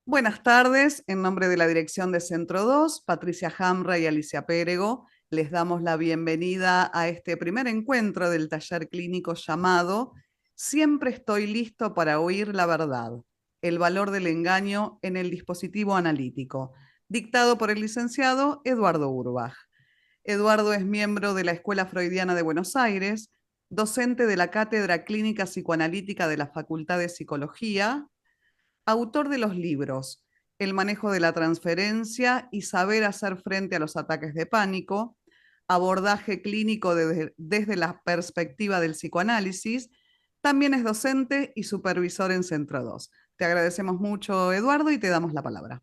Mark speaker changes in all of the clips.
Speaker 1: Buenas tardes, en nombre de la dirección de Centro 2, Patricia Hamra y Alicia Pérego, les damos la bienvenida a este primer encuentro del taller clínico llamado Siempre estoy listo para oír la verdad, el valor del engaño en el dispositivo analítico, dictado por el licenciado Eduardo Urbach. Eduardo es miembro de la Escuela Freudiana de Buenos Aires, docente de la Cátedra Clínica Psicoanalítica de la Facultad de Psicología, autor de los libros El manejo de la transferencia y saber hacer frente a los ataques de pánico, abordaje clínico desde la perspectiva del psicoanálisis. También es docente y supervisor en Centro 2. Te agradecemos mucho, Eduardo, y te damos la palabra.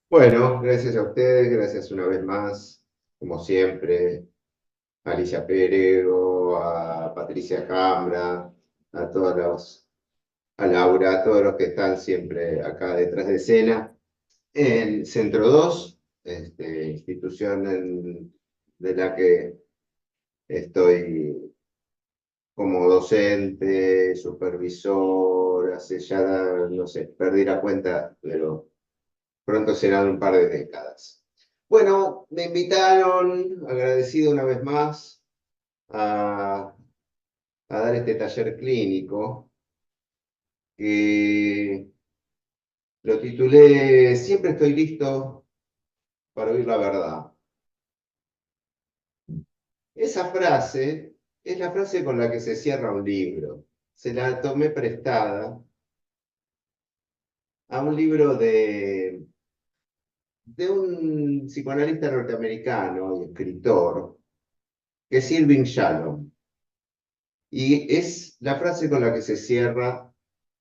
Speaker 2: Bueno, gracias a ustedes, gracias una vez más, como siempre, a Alicia Perego, a Patricia Cambra, a a Laura, a todos los que están siempre acá detrás de escena, en Centro 2, institución de la que estoy como docente, supervisor, hace ya, no sé, perdí la cuenta, pero pronto serán un par de décadas. Bueno, me invitaron, agradecido una vez más, a dar este taller clínico que lo titulé Siempre estoy listo para oír la verdad. Esa frase es la frase con la que se cierra un libro. Se la tomé prestada a un libro de un psicoanalista norteamericano y escritor, que es Irving Yalom. Y es la frase con la que se cierra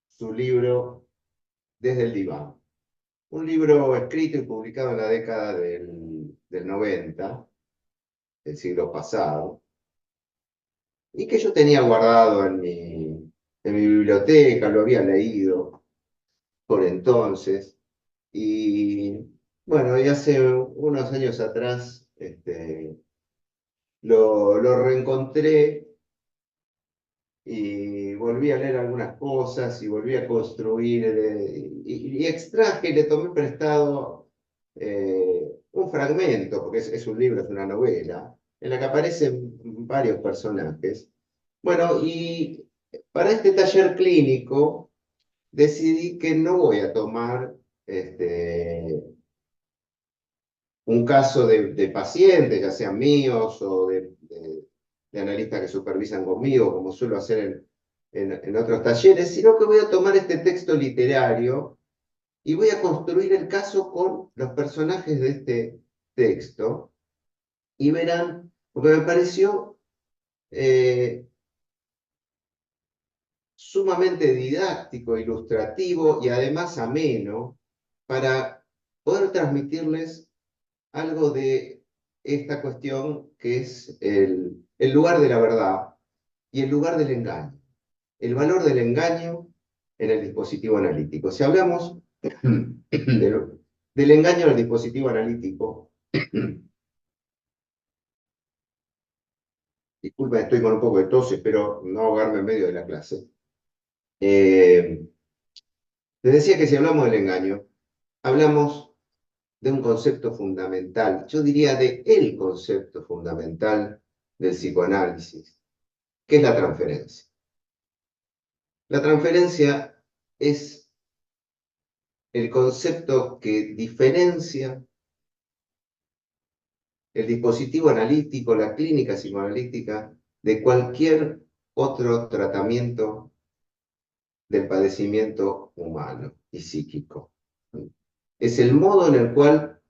Speaker 2: su libro Desde el diván. Un libro escrito y publicado en la década del 90, del siglo pasado, y que yo tenía guardado en mi biblioteca, lo había leído por entonces. Y bueno, y hace unos años atrás lo reencontré y volví a leer algunas cosas y volví a construir y extraje, le tomé prestado un fragmento, porque es un libro, es una novela, en la que aparecen varios personajes. Bueno, y para este taller clínico decidí que no voy a tomar un caso de pacientes, ya sean míos o de analistas que supervisan conmigo, como suelo hacer en otros talleres, sino que voy a tomar este texto literario y voy a construir el caso con los personajes de este texto y verán, porque me pareció sumamente didáctico, ilustrativo y además ameno para poder transmitirles algo de esta cuestión que es el lugar de la verdad y el lugar del engaño, el valor del engaño en el dispositivo analítico. Si hablamos del engaño en el dispositivo analítico, disculpen, estoy con un poco de tos, espero no ahogarme en medio de la clase. Les decía que si hablamos del engaño, hablamos de un concepto fundamental, yo diría de el concepto fundamental del psicoanálisis, que es la transferencia. La transferencia es el concepto que diferencia el dispositivo analítico, la clínica psicoanalítica, de cualquier otro tratamiento del padecimiento humano y psíquico. Es el modo en el cual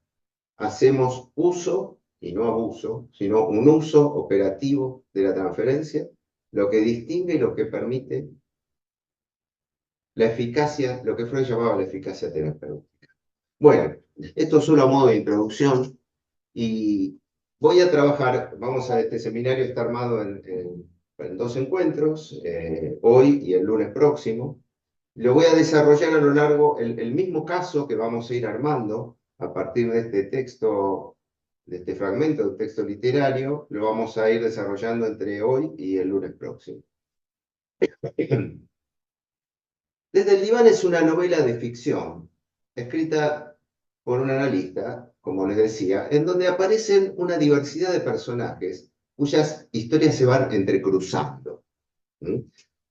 Speaker 2: hacemos uso, y no abuso, sino un uso operativo de la transferencia, lo que distingue y lo que permite la eficacia, lo que Freud llamaba la eficacia terapéutica. Bueno, esto es solo a modo de introducción y voy a trabajar, este seminario está armado en dos encuentros, hoy y el lunes próximo. Lo voy a desarrollar a lo largo, el mismo caso que vamos a ir armando a partir de este texto, de este fragmento de texto literario, lo vamos a ir desarrollando entre hoy y el lunes próximo. Desde el diván es una novela de ficción, escrita por un analista, como les decía, en donde aparecen una diversidad de personajes cuyas historias se van entrecruzando. ¿Mm?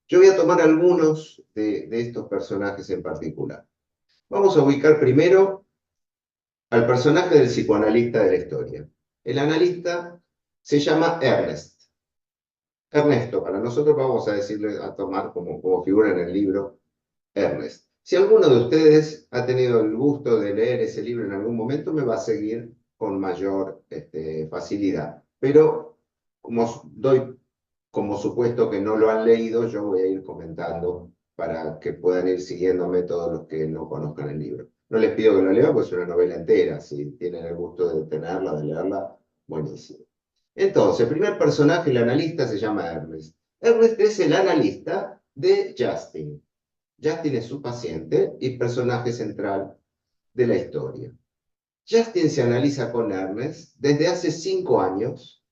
Speaker 2: Yo voy a tomar algunos de estos personajes en particular. Vamos a ubicar primero al personaje del psicoanalista de la historia. El analista se llama Ernest. Ernesto, para nosotros vamos a decirle, a tomar como figura en el libro, Ernest. Si alguno de ustedes ha tenido el gusto de leer ese libro en algún momento, me va a seguir con mayor facilidad. Pero como doy como supuesto que no lo han leído, yo voy a ir comentando para que puedan ir siguiéndome todos los que no conozcan el libro. No les pido que lo lean, pues es una novela entera. Si tienen el gusto de tenerla, de leerla, buenísimo. Entonces, el primer personaje, el analista, se llama Ernest. Ernest es el analista de Justin. Justin es su paciente y personaje central de la historia. Justin se analiza con Ernest desde hace 5 años,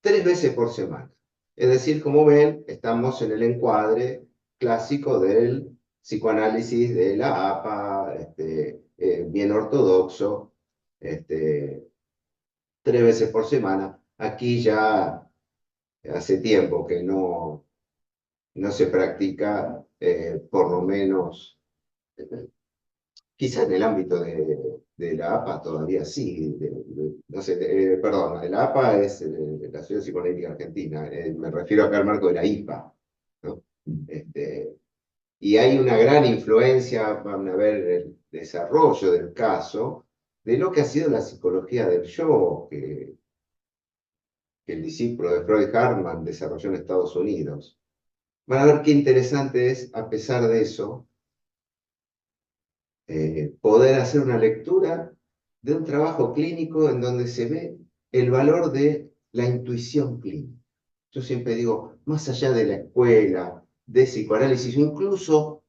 Speaker 2: 3 veces por semana. Es decir, como ven, estamos en el encuadre clásico del psicoanálisis de la APA, bien ortodoxo, 3 veces por semana. Aquí ya hace tiempo que no se practica, por lo menos, quizá en el ámbito de la APA todavía sí, no sé, perdón, la APA es la Asociación Psicoanalítica Argentina, me refiero acá al marco de la IPA, ¿no? Y hay una gran influencia, van a ver el desarrollo del caso, de lo que ha sido la psicología del yo, que el discípulo de Freud Hartman desarrolló en Estados Unidos. Van a ver qué interesante es, a pesar de eso, poder hacer una lectura de un trabajo clínico en donde se ve el valor de la intuición clínica. Yo siempre digo, más allá de la escuela, de psicoanálisis, incluso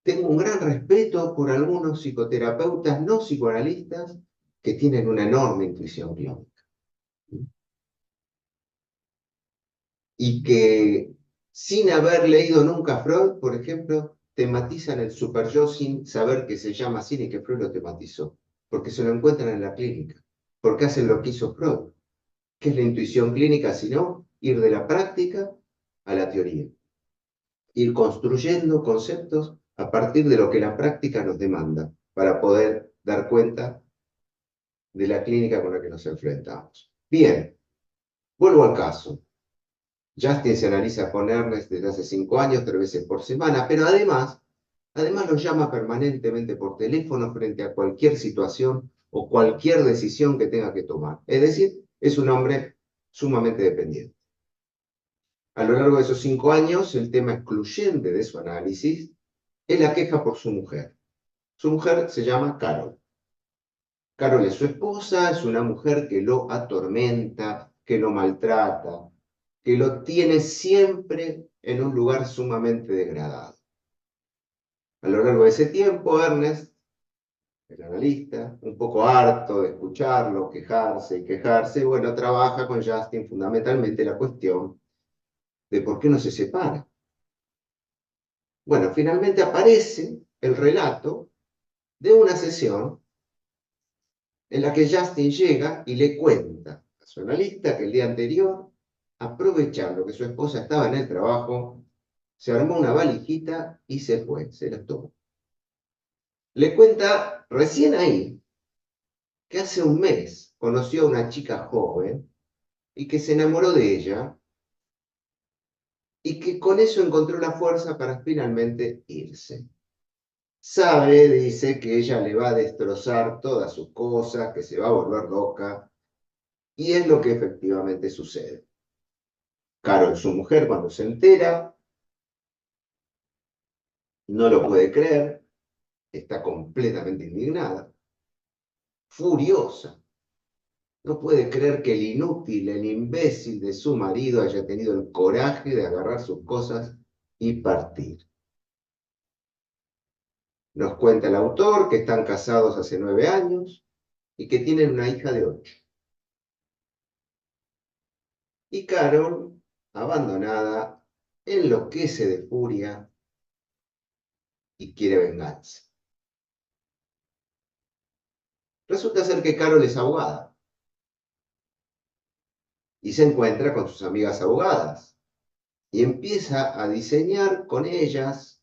Speaker 2: tengo un gran respeto por algunos psicoterapeutas no psicoanalistas que tienen una enorme intuición clínica y que sin haber leído nunca Freud, por ejemplo, tematizan el superyo sin saber que se llama así ni que Freud lo tematizó, porque se lo encuentran en la clínica, porque hacen lo que hizo Freud, que es la intuición clínica, sino ir de la práctica a la teoría, ir construyendo conceptos a partir de lo que la práctica nos demanda, para poder dar cuenta de la clínica con la que nos enfrentamos. Bien, vuelvo al caso. Justin se analiza con Ernest desde hace 5 años, 3 veces por semana, pero además lo llama permanentemente por teléfono frente a cualquier situación o cualquier decisión que tenga que tomar. Es decir, es un hombre sumamente dependiente. A lo largo de esos 5 años, el tema excluyente de su análisis es la queja por su mujer. Su mujer se llama Carol. Carol es su esposa, es una mujer que lo atormenta, que lo maltrata, que lo tiene siempre en un lugar sumamente degradado. A lo largo de ese tiempo, Ernest, el analista, un poco harto de escucharlo, quejarse y quejarse, bueno, trabaja con Justin fundamentalmente la cuestión de por qué no se separa. Bueno, finalmente aparece el relato de una sesión en la que Justin llega y le cuenta a su analista que el día anterior, aprovechando que su esposa estaba en el trabajo, se armó una valijita y se fue, se la tomó. Le cuenta recién ahí que hace un mes conoció a una chica joven y que se enamoró de ella y que con eso encontró la fuerza para finalmente irse. Sabe, dice, que ella le va a destrozar todas sus cosas, que se va a volver loca, y es lo que efectivamente sucede. Carol, su mujer, cuando se entera, no lo puede creer, está completamente indignada, furiosa. No puede creer que el inútil, el imbécil de su marido haya tenido el coraje de agarrar sus cosas y partir. Nos cuenta el autor que están casados hace 9 años y que tienen una hija de 8. Y Carol, abandonada, enloquece de furia y quiere venganza. Resulta ser que Carol es abogada y se encuentra con sus amigas abogadas y empieza a diseñar con ellas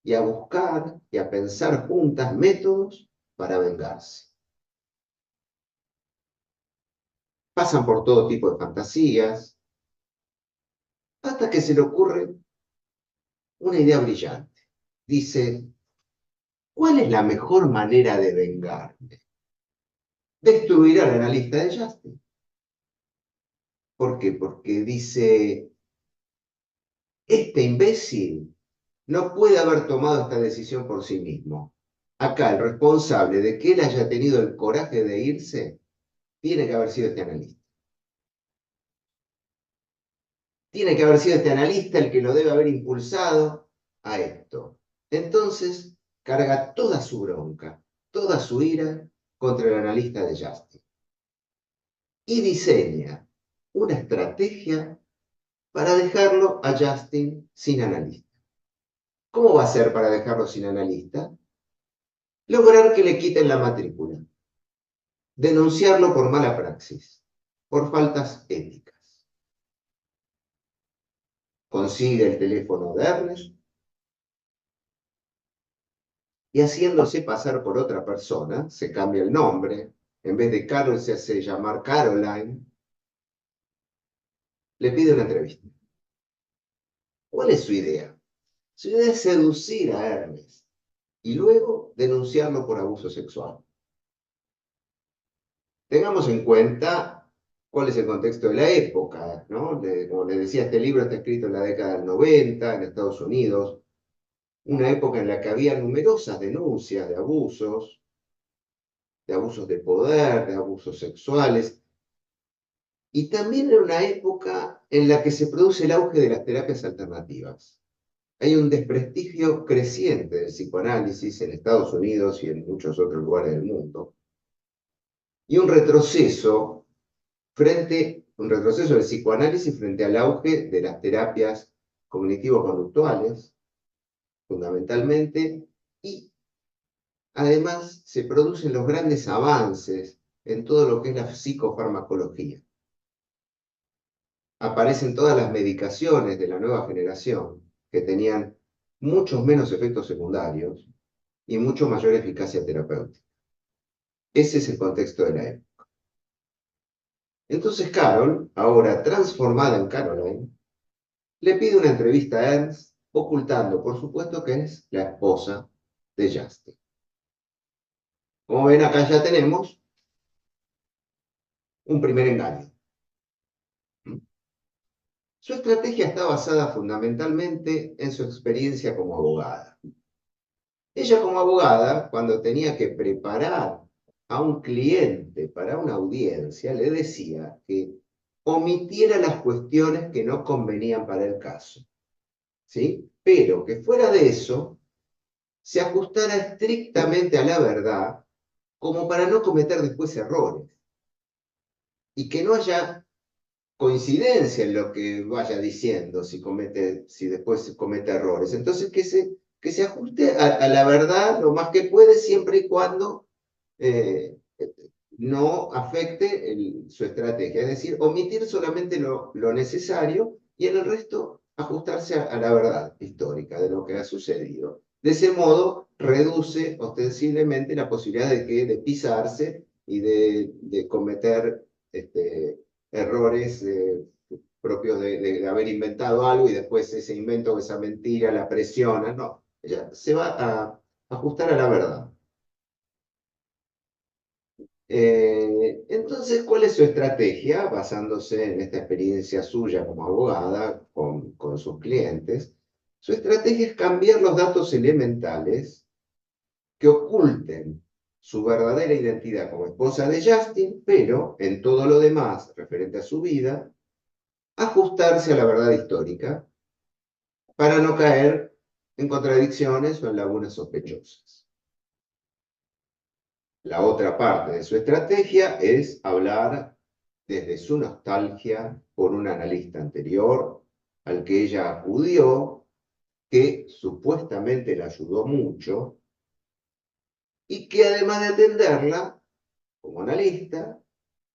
Speaker 2: y a buscar y a pensar juntas métodos para vengarse. Pasan por todo tipo de fantasías, hasta que se le ocurre una idea brillante. Dice, ¿cuál es la mejor manera de vengarme? Destruir al analista de Justin. ¿Por qué? Porque dice, este imbécil no puede haber tomado esta decisión por sí mismo. Acá el responsable de que él haya tenido el coraje de irse tiene que haber sido este analista. Tiene que haber sido este analista el que lo debe haber impulsado a esto. Entonces, carga toda su bronca, toda su ira contra el analista de Justin. Y diseña una estrategia para dejarlo a Justin sin analista. ¿Cómo va a ser para dejarlo sin analista? Lograr que le quiten la matrícula. Denunciarlo por mala praxis, por faltas éticas. Consigue el teléfono de Ernest y haciéndose pasar por otra persona, se cambia el nombre, en vez de Carol se hace llamar Caroline, le pide una entrevista. ¿Cuál es su idea? Su idea es seducir a Ernest y luego denunciarlo por abuso sexual. Tengamos en cuenta cuál es el contexto de la época, ¿no? Como les decía, este libro está escrito en la década del 90 en Estados Unidos, una época en la que había numerosas denuncias de abusos de poder, de abusos sexuales, y también era una época en la que se produce el auge de las terapias alternativas. Hay un desprestigio creciente del psicoanálisis en Estados Unidos y en muchos otros lugares del mundo, y un retroceso del psicoanálisis frente al auge de las terapias cognitivo-conductuales, fundamentalmente, y además se producen los grandes avances en todo lo que es la psicofarmacología. Aparecen todas las medicaciones de la nueva generación que tenían muchos menos efectos secundarios y mucho mayor eficacia terapéutica. Ese es el contexto de la época. Entonces Carol, ahora transformada en Caroline, le pide una entrevista a Ernst, ocultando, por supuesto, que es la esposa de Justin. Como ven, acá ya tenemos un primer engaño. Su estrategia está basada fundamentalmente en su experiencia como abogada. Ella como abogada, cuando tenía que preparar a un cliente para una audiencia, le decía que omitiera las cuestiones que no convenían para el caso, ¿sí? Pero que fuera de eso, se ajustara estrictamente a la verdad como para no cometer después errores y que no haya coincidencia en lo que vaya diciendo si después comete errores. Entonces que se ajuste a la verdad lo más que puede siempre y cuando no afecte su estrategia, es decir, omitir solamente lo necesario y en el resto ajustarse a la verdad histórica de lo que ha sucedido. De ese modo, reduce ostensiblemente la posibilidad de pisarse y de cometer errores propios de haber inventado algo y después ese invento, esa mentira, la presiona. No, ella se va a ajustar a la verdad. Entonces, ¿cuál es su estrategia? Basándose en esta experiencia suya como abogada con sus clientes, su estrategia es cambiar los datos elementales que oculten su verdadera identidad como esposa de Justin, pero en todo lo demás referente a su vida, ajustarse a la verdad histórica para no caer en contradicciones o en lagunas sospechosas. La otra parte de su estrategia es hablar desde su nostalgia por un analista anterior al que ella acudió, que supuestamente la ayudó mucho y que además de atenderla, como analista,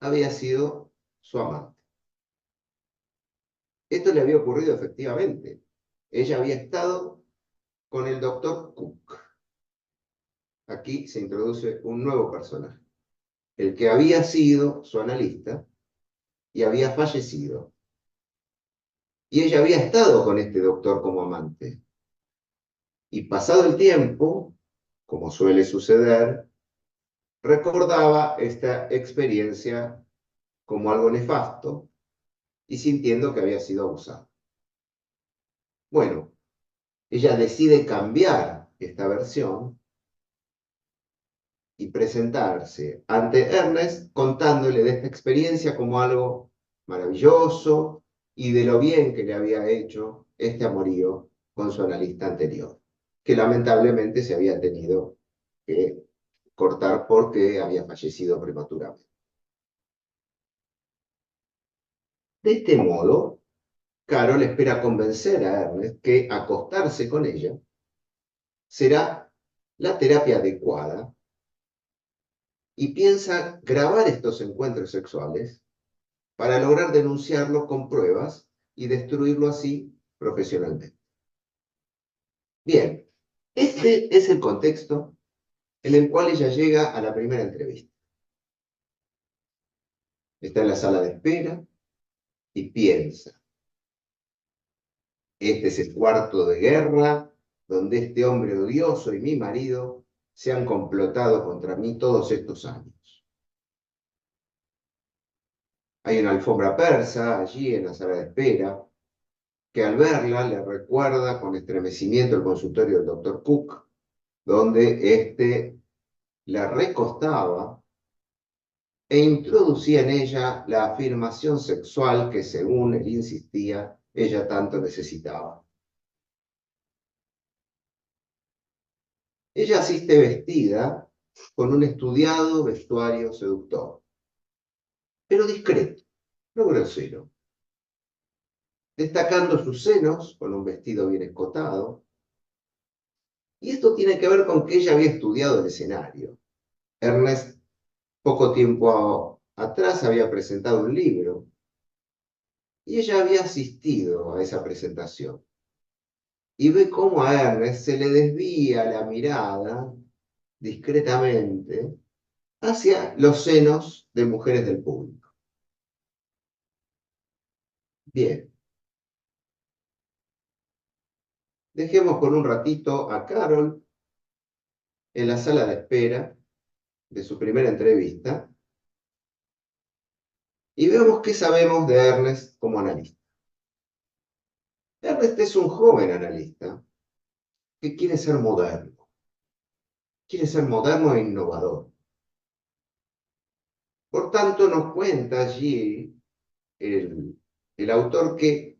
Speaker 2: había sido su amante. Esto le había ocurrido efectivamente. Ella había estado con el doctor Cook. Aquí se introduce un nuevo personaje, el que había sido su analista y había fallecido. Y ella había estado con este doctor como amante. Y pasado el tiempo, como suele suceder, recordaba esta experiencia como algo nefasto y sintiendo que había sido abusada. Bueno, ella decide cambiar esta versión y presentarse ante Ernest contándole de esta experiencia como algo maravilloso y de lo bien que le había hecho este amorío con su analista anterior, que lamentablemente se había tenido que cortar porque había fallecido prematuramente. De este modo, Carol espera convencer a Ernest que acostarse con ella será la terapia adecuada y piensa grabar estos encuentros sexuales para lograr denunciarlo con pruebas y destruirlo así profesionalmente. Bien, este es el contexto en el cual ella llega a la primera entrevista. Está en la sala de espera y piensa, este es el cuarto de guerra donde este hombre odioso y mi marido se han complotado contra mí todos estos años. Hay una alfombra persa allí en la sala de espera, que al verla le recuerda con estremecimiento el consultorio del doctor Cook, donde éste la recostaba e introducía en ella la afirmación sexual que, según él insistía, ella tanto necesitaba. Ella asiste vestida con un estudiado vestuario seductor, pero discreto, no grosero, destacando sus senos con un vestido bien escotado. Y esto tiene que ver con que ella había estudiado el escenario. Ernest, poco tiempo atrás, había presentado un libro y ella había asistido a esa presentación. Y ve cómo a Ernest se le desvía la mirada discretamente hacia los senos de mujeres del público. Bien, dejemos por un ratito a Carol en la sala de espera de su primera entrevista y veamos qué sabemos de Ernest como analista. Ernest es un joven analista que quiere ser moderno e innovador. Por tanto, nos cuenta allí el autor que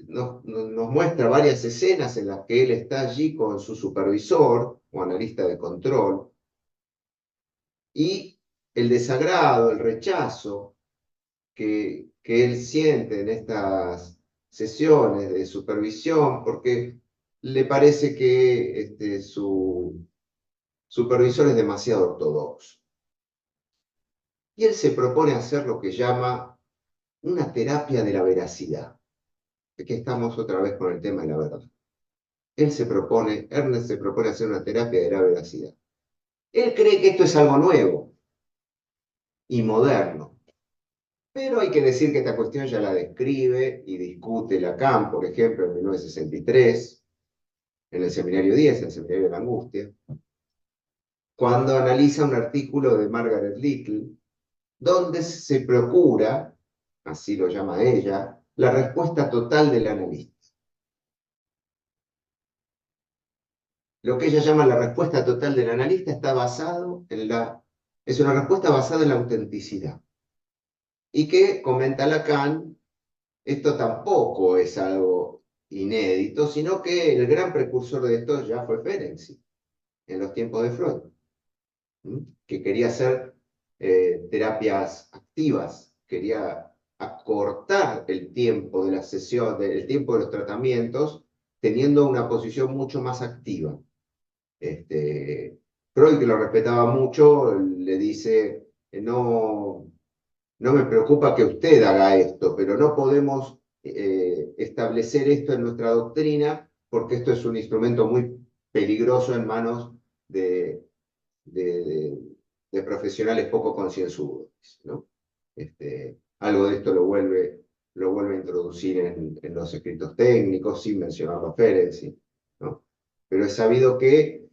Speaker 2: nos muestra varias escenas en las que él está allí con su supervisor o analista de control y el desagrado, el rechazo que él siente en estas sesiones de supervisión porque le parece que su supervisor es demasiado ortodoxo. Y él se propone hacer lo que llama una terapia de la veracidad. Aquí estamos otra vez con el tema de la verdad. Ernest se propone hacer una terapia de la veracidad. Él cree que esto es algo nuevo y moderno. Pero hay que decir que esta cuestión ya la describe y discute Lacan, por ejemplo, en 1963, en el Seminario 10, en el Seminario de la Angustia, cuando analiza un artículo de Margaret Little, donde se procura, así lo llama ella, la respuesta total del analista. Lo que ella llama la respuesta total del analista está basado es una respuesta basada en la autenticidad. Y que, comenta Lacan, esto tampoco es algo inédito, sino que el gran precursor de esto ya fue Ferenczi, en los tiempos de Freud, que quería hacer terapias activas, quería acortar el tiempo de la sesión, el tiempo de los tratamientos, teniendo una posición mucho más activa. Freud, que lo respetaba mucho, le dice, no me preocupa que usted haga esto, pero no podemos establecer esto en nuestra doctrina porque esto es un instrumento muy peligroso en manos de, de, de- de profesionales poco concienzudos, ¿no? Algo de esto lo vuelve a introducir en los escritos técnicos, sin mencionar a Ferenczi, ¿no? Pero es sabido que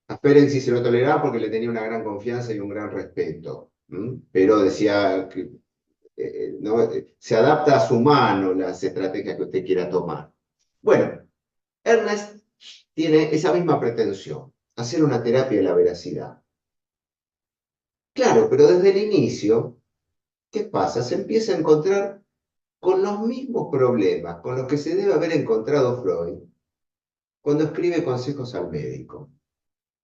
Speaker 2: a Ferenczi se lo toleraba porque le tenía una gran confianza y un gran respeto, pero decía que no, se adapta a su mano las estrategias que usted quiera tomar. Bueno, Ernest tiene esa misma pretensión, hacer una terapia de la veracidad. Claro, pero desde el inicio, ¿qué pasa? Se empieza a encontrar con los mismos problemas con los que se debe haber encontrado Freud cuando escribe Consejos al médico.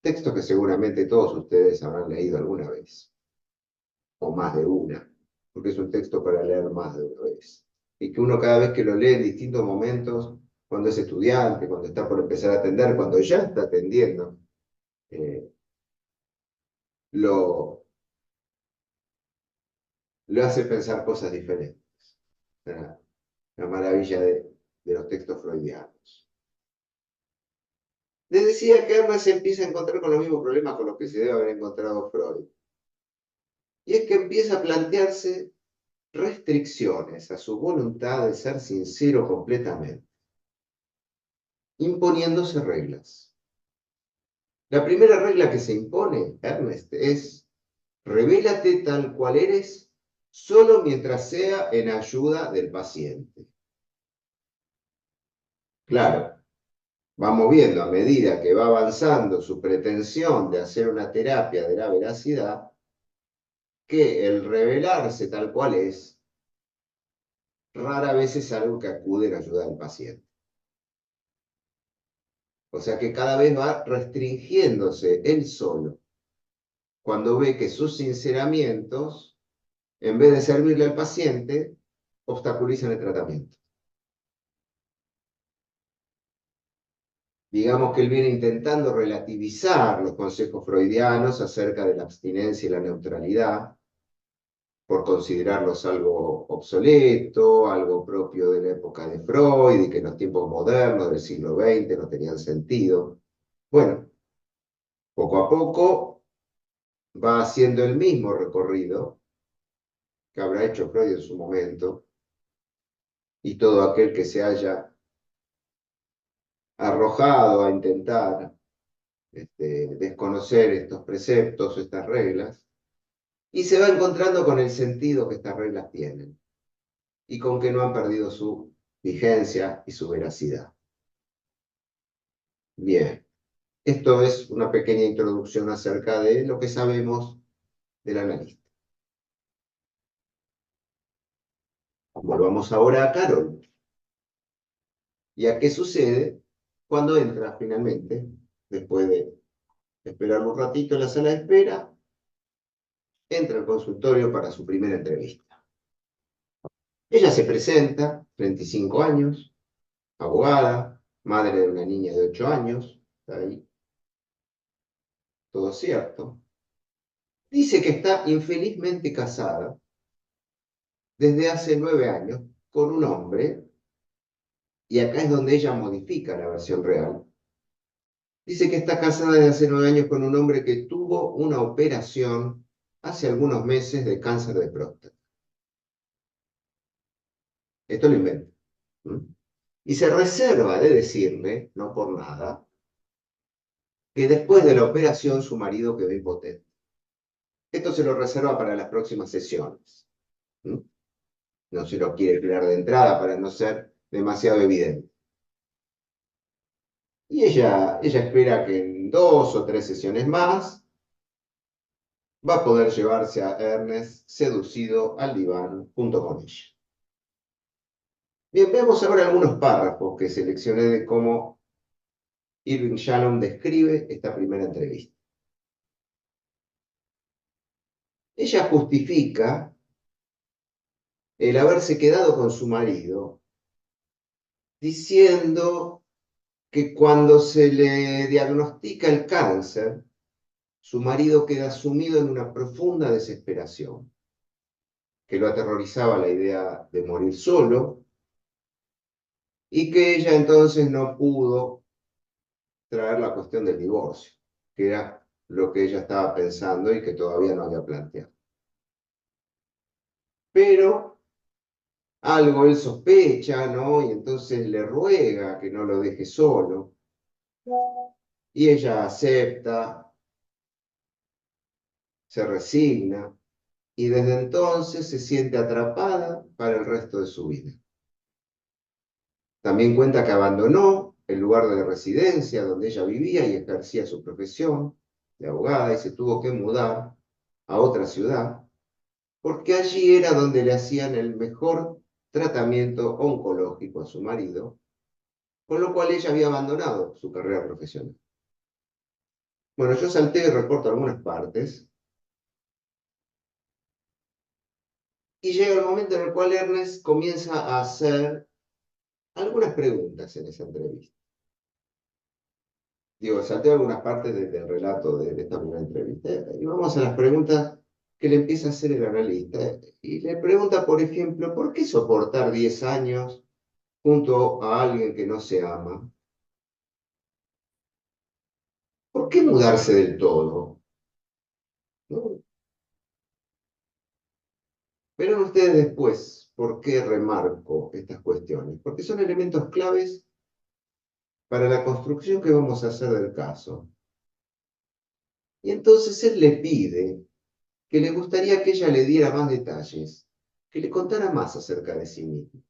Speaker 2: Texto que seguramente todos ustedes habrán leído alguna vez, o más de una, porque es un texto para leer más de una vez. Y que uno cada vez que lo lee en distintos momentos, cuando es estudiante, cuando está por empezar a atender, cuando ya está atendiendo, eh, lo, lo hace pensar cosas diferentes. La maravilla de los textos freudianos. Les decía que Ernest se empieza a encontrar con los mismos problemas con los que se debe haber encontrado Freud. Y es que empieza a plantearse restricciones a su voluntad de ser sincero completamente, imponiéndose reglas. La primera regla que se impone, Ernest, es revélate tal cual eres solo mientras sea en ayuda del paciente. Claro, vamos viendo a medida que va avanzando su pretensión de hacer una terapia de la veracidad, que el revelarse tal cual es, rara vez es algo que acude en ayuda del paciente. O sea que cada vez va restringiéndose él solo cuando ve que sus sinceramientos, en vez de servirle al paciente, obstaculizan el tratamiento. Digamos que él viene intentando relativizar los consejos freudianos acerca de la abstinencia y la neutralidad, por considerarlos algo obsoleto, algo propio de la época de Freud y que en los tiempos modernos del siglo XX no tenían sentido. Bueno, poco a poco va haciendo el mismo recorrido que habrá hecho Freud en su momento, y todo aquel que se haya arrojado a intentar desconocer estos preceptos, estas reglas, y se va encontrando con el sentido que estas reglas tienen, y con que no han perdido su vigencia y su veracidad. Bien, esto es una pequeña introducción acerca de lo que sabemos del analista. Volvamos ahora a Carol. ¿Y a qué sucede cuando entra finalmente, después de esperar un ratito en la sala de espera, entra al consultorio para su primera entrevista? Ella se presenta, 35 años, abogada, madre de una niña de 8 años, está ahí, todo cierto. Dice que está infelizmente casada desde hace 9 años con un hombre, y acá es donde ella modifica la versión real. Dice que está casada desde hace 9 años con un hombre que tuvo una operación hace algunos meses de cáncer de próstata. Esto lo inventa. Y se reserva de decirle, no por nada, que después de la operación su marido quedó impotente. Esto se lo reserva para las próximas sesiones. No se lo quiere crear de entrada para no ser demasiado evidente. Y ella espera que en 2 o 3 sesiones más va a poder llevarse a Ernest seducido al diván junto con ella. Bien, vemos ahora algunos párrafos que seleccioné de cómo Irving Shannon describe esta primera entrevista. Ella justifica el haberse quedado con su marido diciendo que cuando se le diagnostica el cáncer, su marido queda sumido en una profunda desesperación, que lo aterrorizaba la idea de morir solo, y que ella entonces no pudo traer la cuestión del divorcio, que era lo que ella estaba pensando y que todavía no había planteado. Pero algo él sospecha, ¿no? Y entonces le ruega que no lo deje solo. Y ella acepta, se resigna, y desde entonces se siente atrapada para el resto de su vida. También cuenta que abandonó el lugar de residencia donde ella vivía y ejercía su profesión de abogada y se tuvo que mudar a otra ciudad, porque allí era donde le hacían el mejor tratamiento oncológico a su marido, con lo cual ella había abandonado su carrera profesional. Bueno, yo salté y reporto algunas partes, y llega el momento en el cual Ernest comienza a hacer algunas preguntas en esa entrevista. Digo, salté algunas partes del relato de esta primera entrevista, y vamos a las preguntas que le empieza a hacer el analista. Y le pregunta, por ejemplo, ¿por qué soportar 10 años junto a alguien que no se ama? ¿Por qué mudarse del todo? ¿No? Verán ustedes después por qué remarco estas cuestiones, porque son elementos claves para la construcción que vamos a hacer del caso. Y entonces él le pide que le gustaría que ella le diera más detalles, que le contara más acerca de sí misma.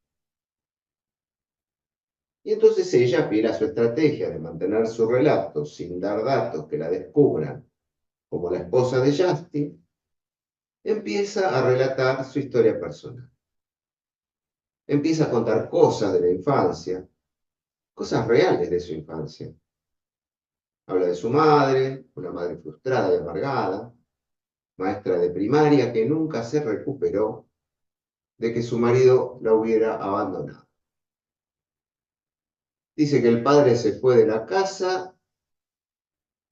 Speaker 2: Y entonces ella, fiel a su estrategia de mantener su relato sin dar datos que la descubran como la esposa de Justin, empieza a relatar su historia personal. Empieza a contar cosas de la infancia, cosas reales de su infancia. Habla de su madre, una madre frustrada y amargada, maestra de primaria que nunca se recuperó de que su marido la hubiera abandonado. Dice que el padre se fue de la casa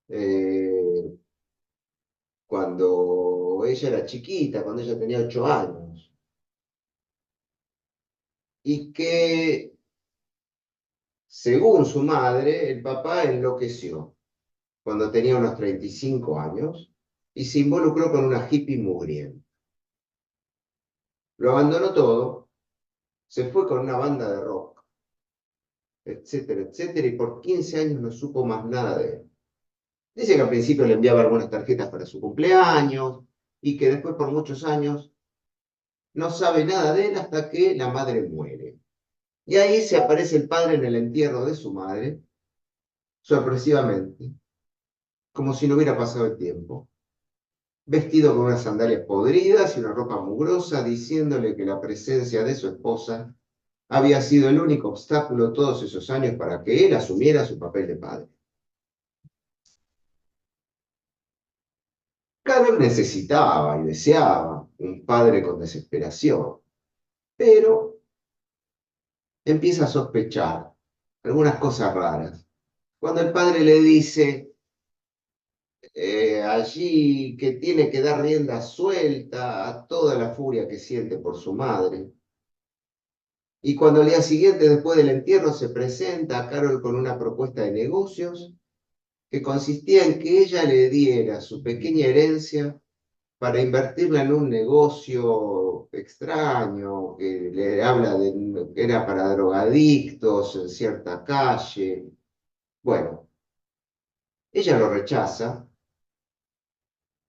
Speaker 2: eh, cuando ella era chiquita, cuando ella tenía 8 años, y que, según su madre, el papá enloqueció cuando tenía unos 35 años y se involucró con una hippie mugrienta. Lo abandonó todo, se fue con una banda de rock, etcétera, etcétera, y por 15 años no supo más nada de él. Dice que al principio le enviaba algunas tarjetas para su cumpleaños y que después por muchos años no sabe nada de él hasta que la madre muere. Y ahí se aparece el padre en el entierro de su madre, sorpresivamente, como si no hubiera pasado el tiempo, vestido con unas sandalias podridas y una ropa mugrosa, diciéndole que la presencia de su esposa había sido el único obstáculo todos esos años para que él asumiera su papel de padre. Carol necesitaba y deseaba un padre con desesperación, pero empieza a sospechar algunas cosas raras. Cuando el padre le dice allí que tiene que dar rienda suelta a toda la furia que siente por su madre, y cuando al día siguiente, después del entierro, se presenta a Carol con una propuesta de negocios que consistía en que ella le diera su pequeña herencia para invertirla en un negocio extraño, que le habla de que era para drogadictos en cierta calle. Bueno, ella lo rechaza.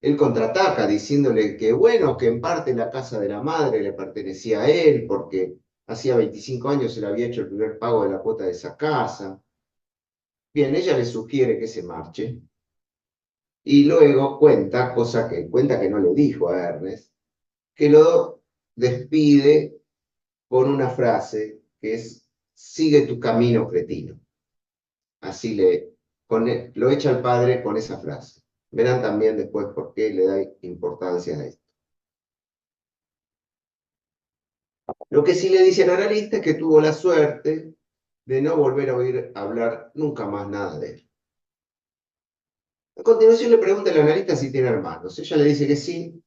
Speaker 2: Él contraataca diciéndole que bueno, que en parte la casa de la madre le pertenecía a él porque hacía 25 años se le había hecho el primer pago de la cuota de esa casa. Bien, ella le sugiere que se marche y luego cuenta, cosa que cuenta que no le dijo a Ernest, que lo despide con una frase que es, sigue tu camino, cretino. Así lo echa al padre con esa frase. Verán también después por qué le da importancia a esto. Lo que sí le dice al analista es que tuvo la suerte de no volver a oír hablar nunca más nada de él. A continuación le pregunta al analista si tiene hermanos. Ella le dice que sí,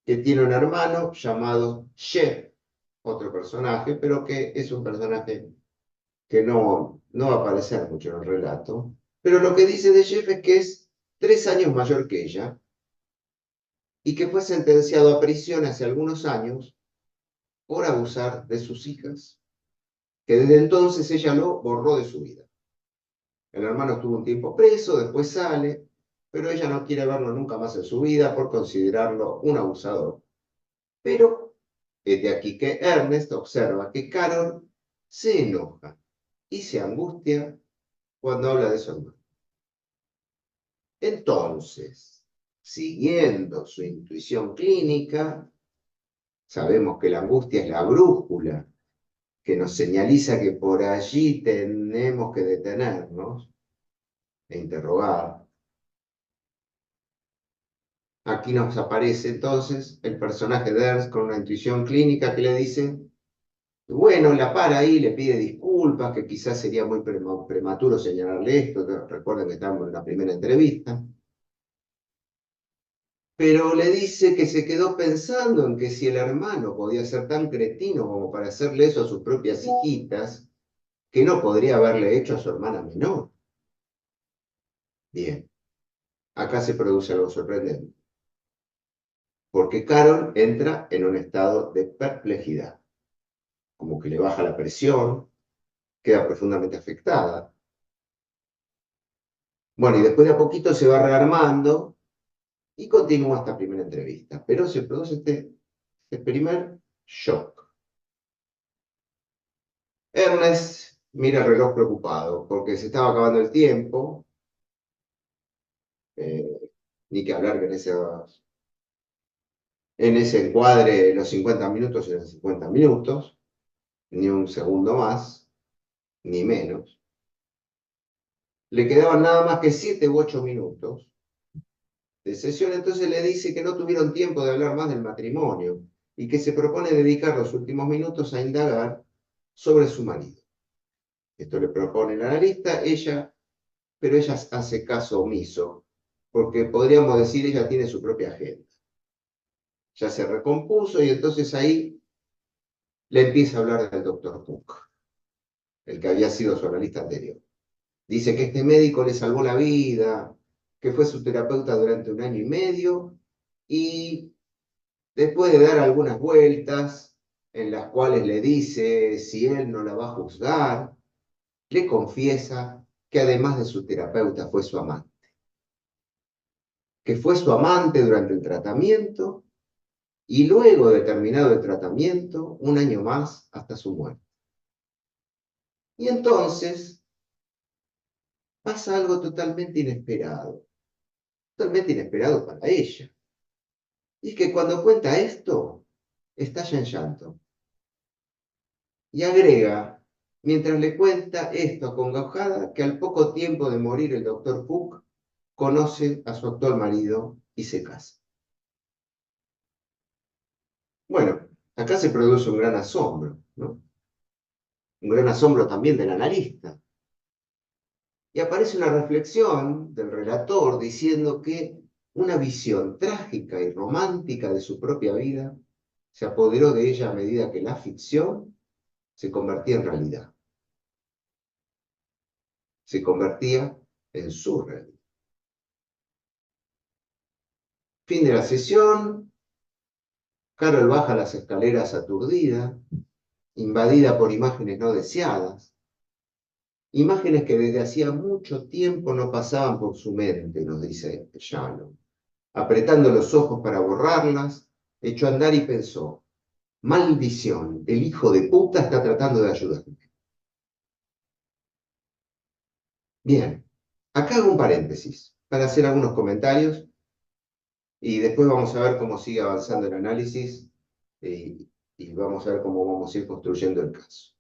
Speaker 2: que tiene un hermano llamado Jeff, otro personaje, pero que es un personaje que no va a aparecer mucho en el relato. Pero lo que dice de Jeff es que es 3 años mayor que ella y que fue sentenciado a prisión hace algunos años por abusar de sus hijas, que desde entonces ella lo borró de su vida. El hermano estuvo un tiempo preso, después sale, pero ella no quiere verlo nunca más en su vida por considerarlo un abusador. Pero es de aquí que Ernest observa que Carol se enoja y se angustia cuando habla de su hermano. Entonces, siguiendo su intuición clínica, sabemos que la angustia es la brújula que nos señaliza que por allí tenemos que detenernos e interrogar. Aquí nos aparece entonces el personaje de Ernst con una intuición clínica que le dice, bueno, la para ahí, le pide disculpas, que quizás sería muy prematuro señalarle esto, recuerden que estamos en la primera entrevista, pero le dice que se quedó pensando en que si el hermano podía ser tan cretino como para hacerle eso a sus propias hijitas, que no podría haberle hecho a su hermana menor. Bien, acá se produce algo sorprendente, porque Carol entra en un estado de perplejidad, como que le baja la presión, queda profundamente afectada. Bueno, y después de a poquito se va rearmando y continúa esta primera entrevista, pero se produce este primer shock. Ernest mira el reloj preocupado porque se estaba acabando el tiempo, ni que hablar que en ese encuadre los 50 minutos eran 50 minutos, ni un segundo más, ni menos. Le quedaban nada más que 7 u 8 minutos de sesión, entonces le dice que no tuvieron tiempo de hablar más del matrimonio y que se propone dedicar los últimos minutos a indagar sobre su marido. Esto le propone el analista, pero ella hace caso omiso, porque podríamos decir ella tiene su propia agenda. Ya se recompuso y entonces ahí le empieza a hablar del doctor Cook, el que había sido su analista anterior. Dice que este médico le salvó la vida, que fue su terapeuta durante 1 año y medio y después de dar algunas vueltas en las cuales le dice si él no la va a juzgar, le confiesa que además de su terapeuta fue su amante, que fue su amante durante el tratamiento y luego de terminado el tratamiento, 1 año más hasta su muerte. Y entonces pasa algo totalmente inesperado para ella. Y es que cuando cuenta esto, estalla en llanto. Y agrega, mientras le cuenta esto acongojada, que al poco tiempo de morir el doctor Cook conoce a su actual marido y se casa. Bueno, acá se produce un gran asombro, ¿no? Un gran asombro también del analista. Y aparece una reflexión del relator diciendo que una visión trágica y romántica de su propia vida se apoderó de ella a medida que la ficción se convertía en realidad. Se convertía en su realidad. Fin de la sesión. Carol baja las escaleras aturdida, invadida por imágenes no deseadas. Imágenes que desde hacía mucho tiempo no pasaban por su mente, nos dice Shannon. Apretando los ojos para borrarlas, echó a andar y pensó, maldición, el hijo de puta está tratando de ayudarme. Bien, acá hago un paréntesis para hacer algunos comentarios y después vamos a ver cómo sigue avanzando el análisis y vamos a ver cómo vamos a ir construyendo el caso.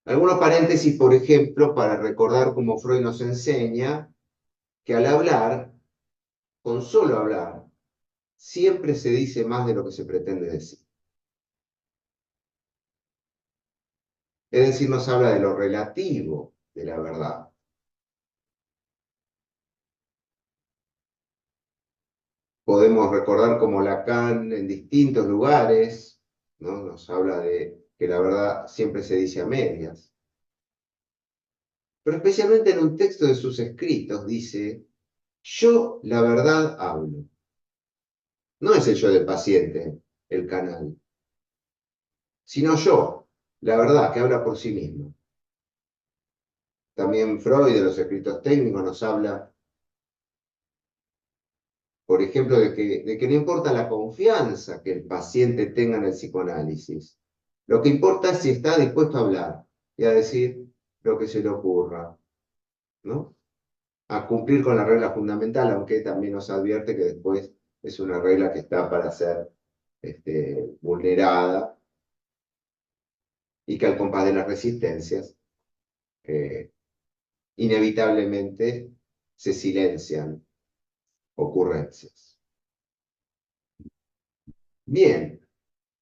Speaker 2: Algunos paréntesis, por ejemplo, para recordar cómo Freud nos enseña que al hablar, con solo hablar, siempre se dice más de lo que se pretende decir. Es decir, nos habla de lo relativo de la verdad. Podemos recordar como Lacan en distintos lugares, ¿no? Nos habla de que la verdad siempre se dice a medias. Pero especialmente en un texto de sus escritos dice, yo la verdad hablo. No es el yo del paciente, el canal, sino yo, la verdad, que habla por sí mismo. También Freud, de los escritos técnicos, nos habla, por ejemplo, de que no importa la confianza que el paciente tenga en el psicoanálisis. Lo que importa es si está dispuesto a hablar y a decir lo que se le ocurra, ¿no? A cumplir con la regla fundamental, aunque también nos advierte que después es una regla que está para ser vulnerada y que al compás de las resistencias, eh, inevitablemente se silencian ocurrencias. Bien,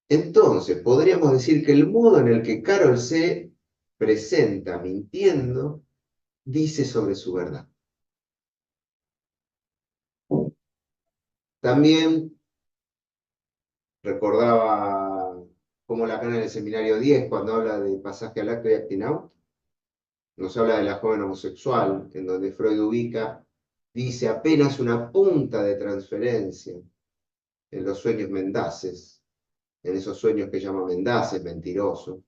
Speaker 2: entonces podríamos decir que el modo en el que Carol se presenta mintiendo dice sobre su verdad. También recordaba como Lacan en el seminario 10, cuando habla de pasaje al acto y acting out, nos habla de la joven homosexual, en donde Freud ubica, dice apenas una punta de transferencia en los sueños mendaces, en esos sueños que llama mendaces, mentirosos.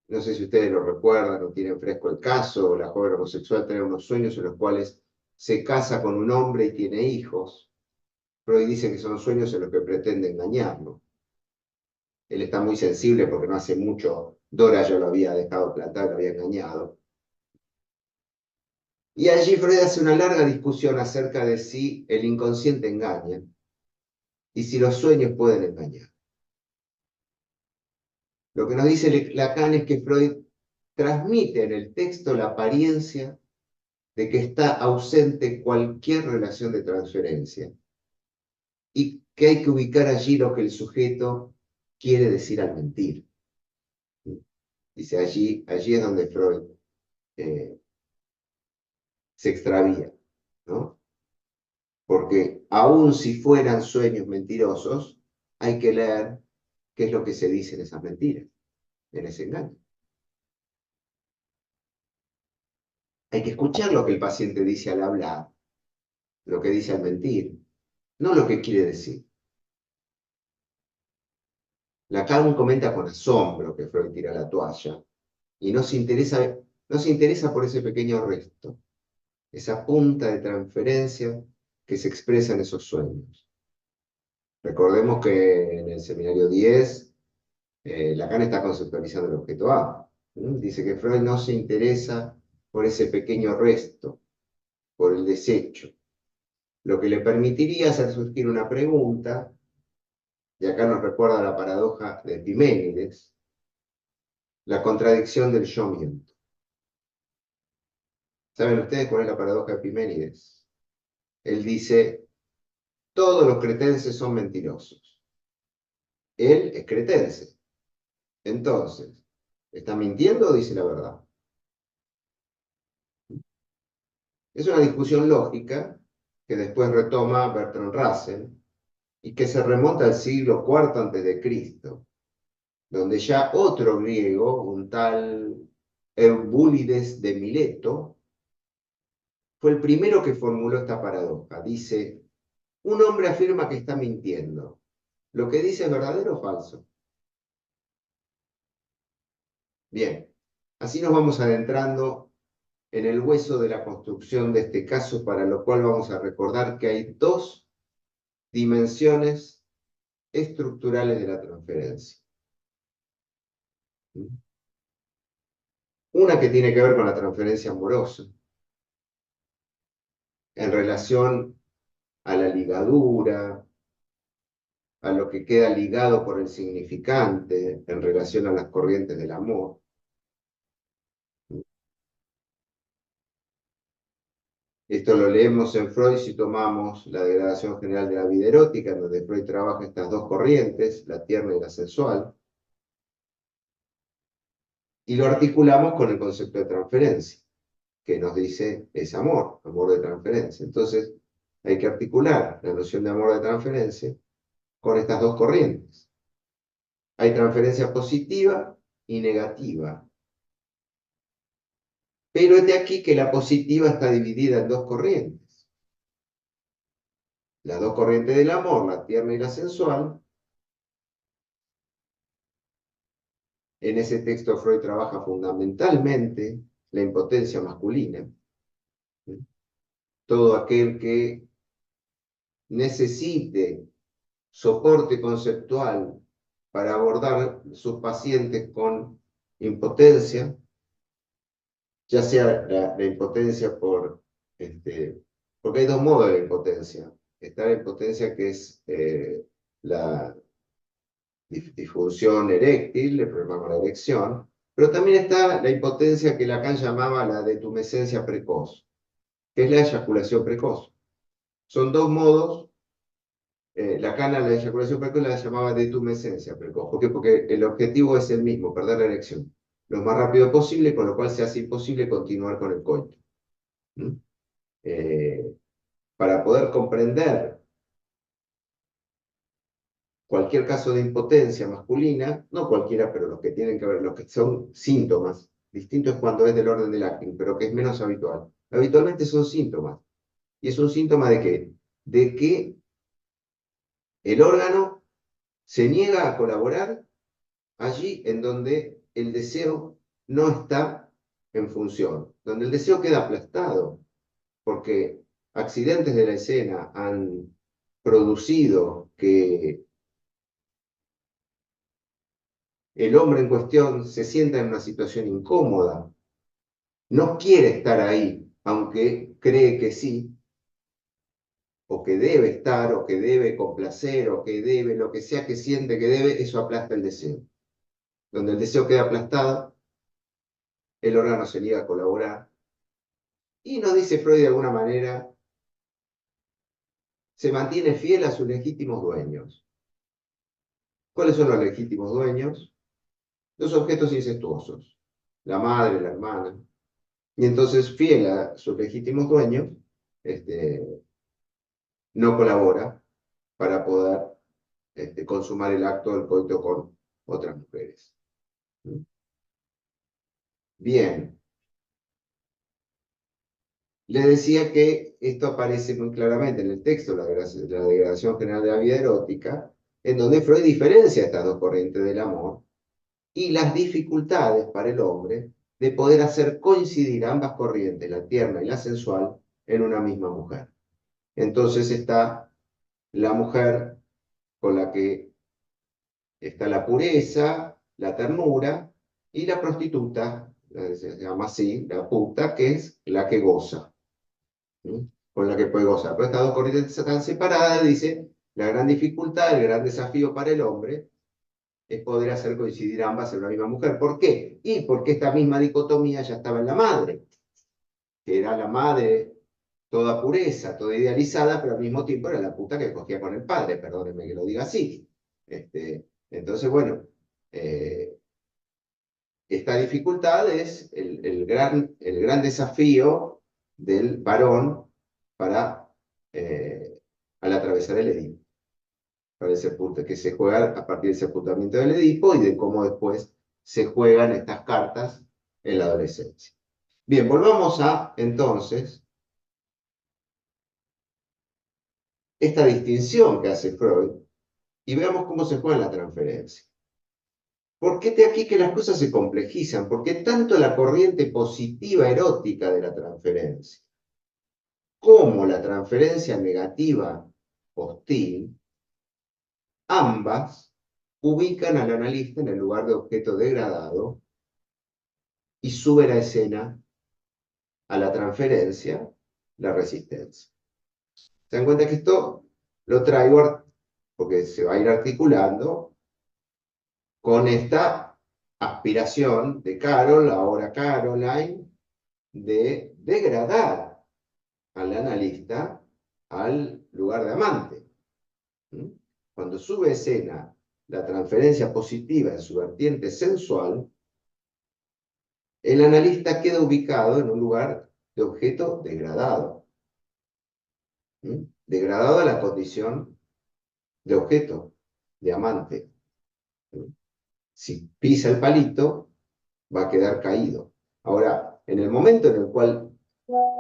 Speaker 2: No sé si ustedes lo recuerdan o tienen fresco el caso, la joven homosexual tiene unos sueños en los cuales se casa con un hombre y tiene hijos. Freud dice que son sueños en los que pretende engañarlo. Él está muy sensible porque no hace mucho Dora ya lo había dejado plantar, lo había engañado. Y allí Freud hace una larga discusión acerca de si el inconsciente engaña y si los sueños pueden engañar. Lo que nos dice Lacan es que Freud transmite en el texto la apariencia de que está ausente cualquier relación de transferencia y que hay que ubicar allí lo que el sujeto quiere decir al mentir. Dice, allí es donde Freud se extravía, ¿no? Porque aun si fueran sueños mentirosos, hay que leer qué es lo que se dice en esas mentiras, en ese engaño. Hay que escuchar lo que el paciente dice al hablar, lo que dice al mentir, no lo que quiere decir. Lacan comenta con asombro que Freud tira la toalla y no se interesa por ese pequeño resto, esa punta de transferencia que se expresa en esos sueños. Recordemos que en el seminario 10, Lacan está conceptualizando el objeto A. Dice que Freud no se interesa por ese pequeño resto, por el desecho, lo que le permitiría hacer surgir una pregunta, y acá nos recuerda la paradoja de Epiménides, la contradicción del yo miento. ¿Saben ustedes cuál es la paradoja de Epiménides? Él dice, todos los cretenses son mentirosos. Él es cretense. Entonces, ¿está mintiendo o dice la verdad? Es una discusión lógica que después retoma Bertrand Russell y que se remonta al siglo IV antes de Cristo, donde ya otro griego, un tal Eubulides de Mileto, fue el primero que formuló esta paradoja. Dice, un hombre afirma que está mintiendo. ¿Lo que dice es verdadero o falso? Bien, así nos vamos adentrando en el hueso de la construcción de este caso, para lo cual vamos a recordar que hay dos dimensiones estructurales de la transferencia. Una que tiene que ver con la transferencia amorosa, en relación a la ligadura, a lo que queda ligado por el significante, en relación a las corrientes del amor. Esto lo leemos en Freud si tomamos la degradación general de la vida erótica, en donde Freud trabaja estas dos corrientes, la tierna y la sensual. Y lo articulamos con el concepto de transferencia, que nos dice es amor, amor de transferencia. Entonces, hay que articular la noción de amor de transferencia con estas dos corrientes. Hay transferencia positiva y negativa. Pero es de aquí que la positiva está dividida en dos corrientes. Las dos corrientes del amor, la tierna y la sensual. En ese texto Freud trabaja fundamentalmente la impotencia masculina. Todo aquel que necesite soporte conceptual para abordar sus pacientes con impotencia, ya sea la impotencia porque hay dos modos de la impotencia. Está la impotencia que es la disfunción eréctil, el problema con la erección, pero también está la impotencia que Lacan llamaba la detumescencia precoz, que es la eyaculación precoz. Son dos modos. Lacan a la eyaculación precoz la llamaba detumescencia precoz. ¿Por qué? Porque el objetivo es el mismo, perder la erección lo más rápido posible, con lo cual se hace imposible continuar con el coito. ¿Mm? Para poder comprender cualquier caso de impotencia masculina, no cualquiera, pero los que tienen que ver, los que son síntomas, distinto es cuando es del orden del acting, pero que es menos habitual. Habitualmente son síntomas. ¿Y es un síntoma de qué? De que el órgano se niega a colaborar allí en donde el deseo no está en función, donde el deseo queda aplastado, porque accidentes de la escena han producido que el hombre en cuestión se sienta en una situación incómoda, no quiere estar ahí, aunque cree que sí, o que debe estar, o que debe complacer, o que debe, lo que sea que siente que debe, eso aplasta el deseo. Donde el deseo queda aplastado, el órgano se niega a colaborar, y nos dice Freud de alguna manera, se mantiene fiel a sus legítimos dueños. ¿Cuáles son los legítimos dueños? Los objetos incestuosos, la madre, la hermana. Y entonces, fiel a sus legítimos dueños, no colabora para poder consumar el acto del coito con otras mujeres. Bien, les decía que esto aparece muy claramente en el texto, la Degradación General de la Vida Erótica, en donde Freud diferencia estas dos corrientes del amor y las dificultades para el hombre de poder hacer coincidir ambas corrientes, la tierna y la sensual, en una misma mujer. Entonces está la mujer con la que está la pureza, la ternura, y la prostituta, se llama así, la puta, que es la que goza, ¿sí? Con la que puede gozar. Pero estas dos corrientes están separadas, dice, la gran dificultad, el gran desafío para el hombre es poder hacer coincidir ambas en una misma mujer. ¿Por qué? Y porque esta misma dicotomía ya estaba en la madre, que era la madre toda pureza, toda idealizada, pero al mismo tiempo era la puta que cogía con el padre, perdónenme que lo diga así. Entonces, bueno, esta dificultad es el gran desafío del varón para, al atravesar el Edipo, para el que se juega a partir del sepultamiento del Edipo y de cómo después se juegan estas cartas en la adolescencia. Bien, volvamos a, entonces, esta distinción que hace Freud y veamos cómo se juega la transferencia. ¿Por qué de aquí que las cosas se complejizan? Porque tanto la corriente positiva erótica de la transferencia como la transferencia negativa hostil, ambas ubican al analista en el lugar de objeto degradado y suben a escena a la transferencia la resistencia. ¿Se dan cuenta que esto lo traigo porque se va a ir articulando con esta aspiración de Carol, ahora Caroline, de degradar al analista al lugar de amante? Cuando sube a escena la transferencia positiva en su vertiente sensual, el analista queda ubicado en un lugar de objeto degradado. Degradado a la condición de objeto, de amante. Si pisa el palito, va a quedar caído. Ahora, en el momento en el cual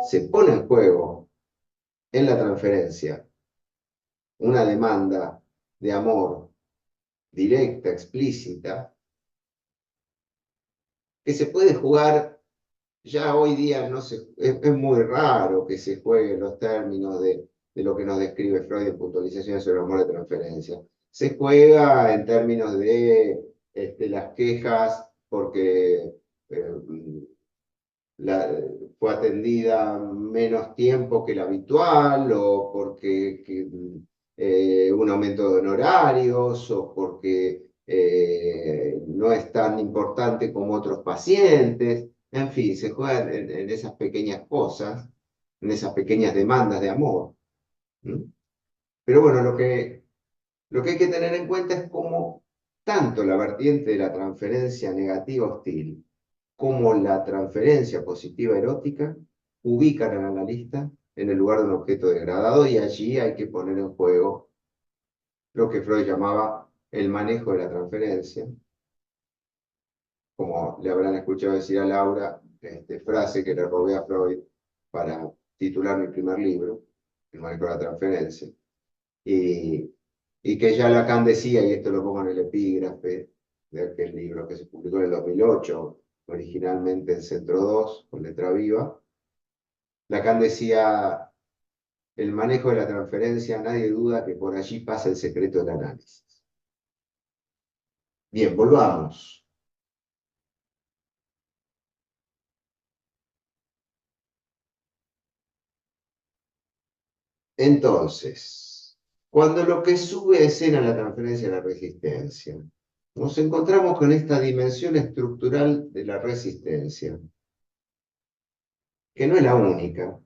Speaker 2: se pone en juego en la transferencia una demanda de amor directa, explícita, que se puede jugar, ya hoy día no es muy raro que se juegue en los términos de lo que nos describe Freud en puntualizaciones sobre el amor de transferencia. Se juega en términos de las quejas porque fue atendida menos tiempo que el habitual, o porque un aumento de honorarios, o porque no es tan importante como otros pacientes. En fin, se juegan en esas pequeñas cosas, en esas pequeñas demandas de amor. Pero bueno, lo que hay que tener en cuenta es cómo tanto la vertiente de la transferencia negativa hostil como la transferencia positiva erótica ubican al analista en el lugar de un objeto degradado, y allí hay que poner en juego lo que Freud llamaba el manejo de la transferencia. Como le habrán escuchado decir a Laura, frase que le robé a Freud para titular mi primer libro, El manejo de la transferencia. Y que ya Lacan decía, y esto lo pongo en el epígrafe de aquel libro que se publicó en el 2008, originalmente en Centro 2, con letra viva. Lacan decía, el manejo de la transferencia, nadie duda que por allí pasa el secreto del análisis. Bien, volvamos. Entonces, cuando lo que sube a escena la transferencia es la resistencia, nos encontramos con esta dimensión estructural de la resistencia, que no es la única.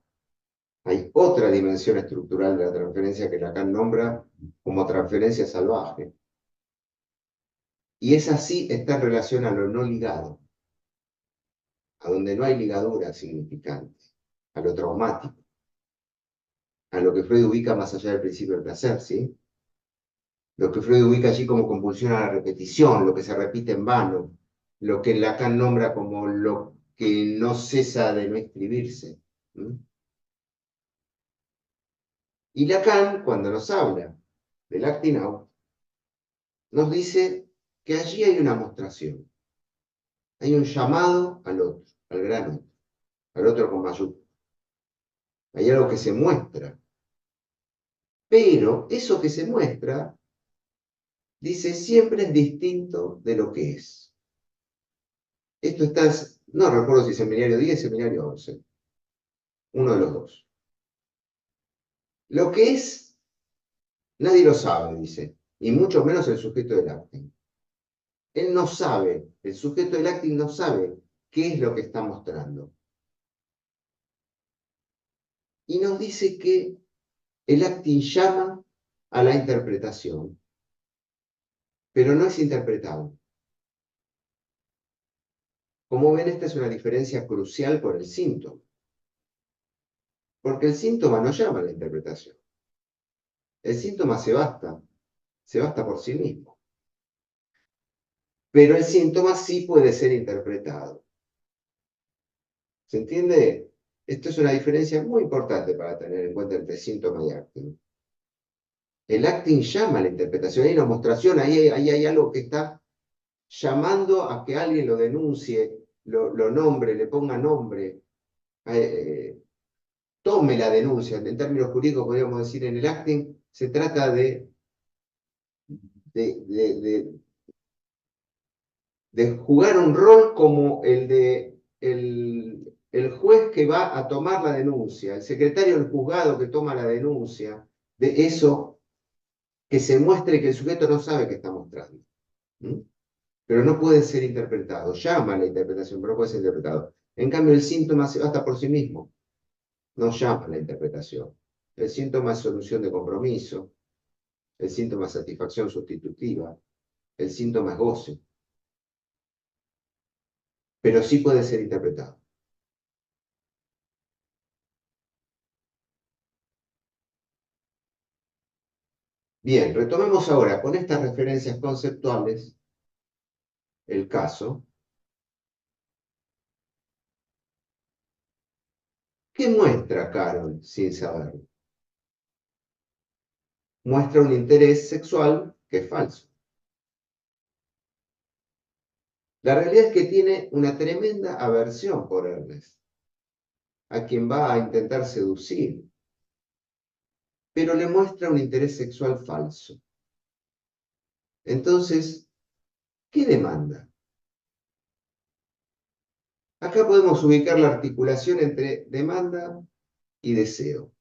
Speaker 2: Hay otra dimensión estructural de la transferencia que Lacan nombra como transferencia salvaje. Y esa sí está en relación a lo no ligado, a donde no hay ligadura significante, a lo traumático, a lo que Freud ubica más allá del principio del placer, ¿sí? Lo que Freud ubica allí como compulsión a la repetición, lo que se repite en vano, lo que Lacan nombra como lo que no cesa de no escribirse. Y Lacan, cuando nos habla del acting out, nos dice que allí hay una mostración, hay un llamado al otro, al gran otro, al otro con mayúsculas. Hay algo que se muestra. Pero eso que se muestra, dice, siempre es distinto de lo que es. Esto está, no recuerdo si es seminario 10 o seminario 11. Uno de los dos. Lo que es, nadie lo sabe, dice, y mucho menos el sujeto del acting. Él no sabe, el sujeto del acting no sabe qué es lo que está mostrando. Y nos dice que el acting llama a la interpretación, pero no es interpretado. Como ven, esta es una diferencia crucial con el síntoma. Porque el síntoma no llama a la interpretación. El síntoma se basta por sí mismo. Pero el síntoma sí puede ser interpretado. ¿Se entiende? Esto es una diferencia muy importante para tener en cuenta entre síntoma y acting. El acting llama a la interpretación, hay una mostración, ahí hay algo que está llamando a que alguien lo denuncie, lo nombre, le ponga nombre, tome la denuncia. En términos jurídicos podríamos decir, en el acting se trata de jugar un rol como el de el juez que va a tomar la denuncia, el secretario del juzgado que toma la denuncia, de eso que se muestre que el sujeto no sabe que está mostrando. Pero no puede ser interpretado. Llama a la interpretación, pero no puede ser interpretado. En cambio, el síntoma se basta por sí mismo. No llama a la interpretación. El síntoma es solución de compromiso. El síntoma es satisfacción sustitutiva. El síntoma es goce. pero sí puede ser interpretado. Bien, retomemos ahora con estas referencias conceptuales el caso. ¿Qué muestra Carol sin saberlo? Muestra un interés sexual que es falso. La realidad es que tiene una tremenda aversión por Ernest, a quien va a intentar seducir, pero le muestra un interés sexual falso. Entonces, ¿qué demanda? Acá podemos ubicar la articulación entre demanda y deseo.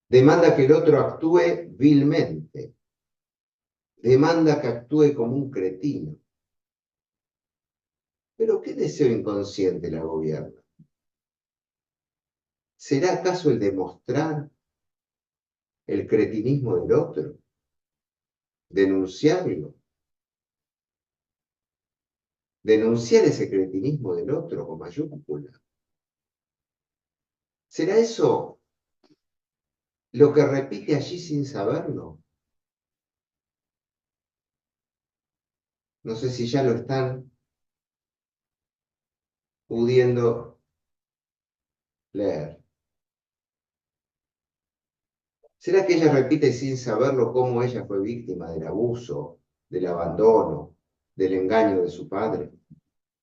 Speaker 2: Demanda que el otro actúe vilmente. Demanda que actúe como un cretino. Pero ¿qué deseo inconsciente la gobierna? ¿Será acaso el demostrar el cretinismo del otro? ¿Denunciarlo? ¿Denunciar ese cretinismo del otro con mayúscula? ¿Será eso lo que repite allí sin saberlo? No sé si ya lo están pudiendo leer. ¿Será que ella repite sin saberlo cómo ella fue víctima del abuso, del abandono, del engaño de su padre?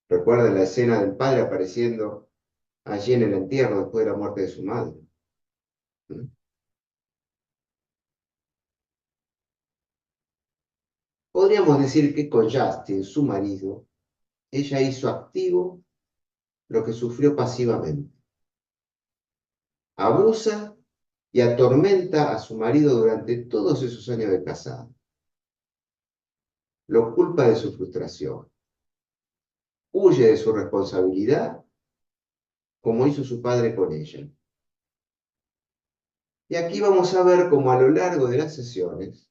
Speaker 2: Recuerda la escena del padre apareciendo allí en el entierro después de la muerte de su madre. ¿Mm? Podríamos decir que con Justin, su marido, ella hizo activo lo que sufrió pasivamente. Abusa y atormenta a su marido durante todos esos años de casada. Lo culpa de su frustración. Huye de su responsabilidad como hizo su padre con ella. Y aquí vamos a ver cómo a lo largo de las sesiones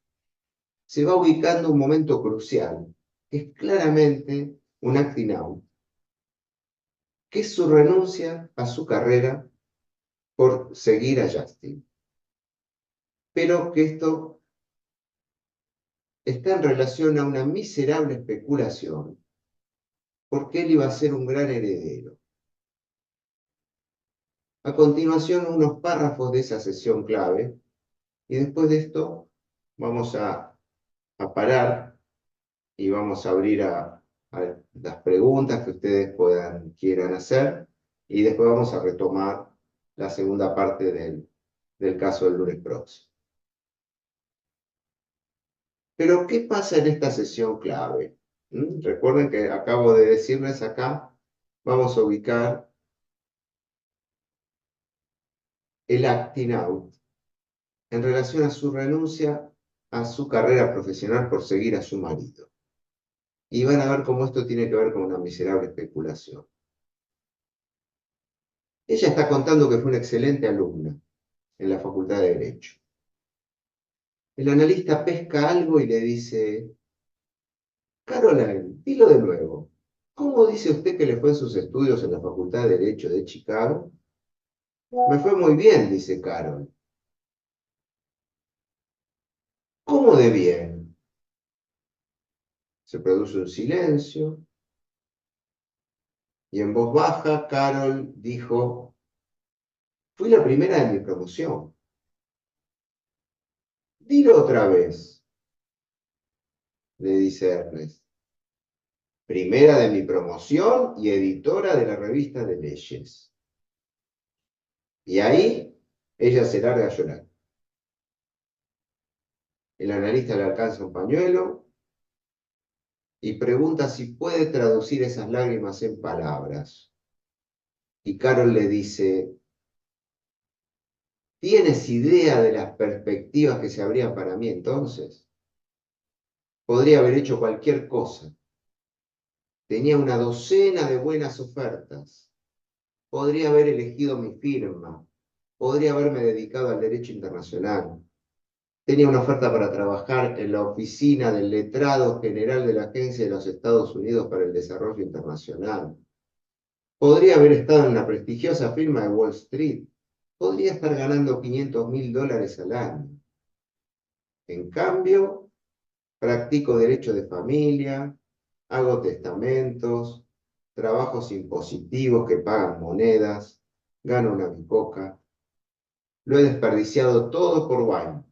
Speaker 2: se va ubicando un momento crucial, que es claramente un acting out, que es su renuncia a su carrera por seguir a Justin. Pero que esto está en relación a una miserable especulación, porque él iba a ser un gran heredero. A continuación, unos párrafos de esa sesión clave, y después de esto vamos a parar y vamos a abrir a las preguntas que ustedes quieran hacer, y después vamos a retomar la segunda parte del caso del lunes próximo. Pero, ¿qué pasa en esta sesión clave? Recuerden que acabo de decirles acá, vamos a ubicar el acting out en relación a su renuncia a su carrera profesional por seguir a su marido. Y van a ver cómo esto tiene que ver con una miserable especulación. Ella está contando que fue una excelente alumna en la Facultad de Derecho. El analista pesca algo y le dice: Caroline, dilo de nuevo. ¿Cómo dice usted que le fue en sus estudios en la Facultad de Derecho de Chicago? Me fue muy bien, dice Carol. ¿Cómo de bien? Se produce un silencio y en voz baja Carol dijo: fui la primera de mi promoción. Dilo otra vez, le dice Ernest. Primera de mi promoción y editora de la revista de leyes. Y ahí ella se larga a llorar. El analista le alcanza un pañuelo y pregunta si puede traducir esas lágrimas en palabras. Y Carol le dice: ¿tienes idea de las perspectivas que se abrían para mí entonces? Podría haber hecho cualquier cosa. Tenía una docena de buenas ofertas. Podría haber elegido mi firma. Podría haberme dedicado al derecho internacional. Tenía una oferta para trabajar en la oficina del letrado general de la Agencia de los Estados Unidos para el Desarrollo Internacional. Podría haber estado en una prestigiosa firma de Wall Street. Podría estar ganando $500.000 al año. En cambio, practico derecho de familia, hago testamentos, trabajos impositivos que pagan monedas, gano una bicoca. Lo he desperdiciado todo por Wine.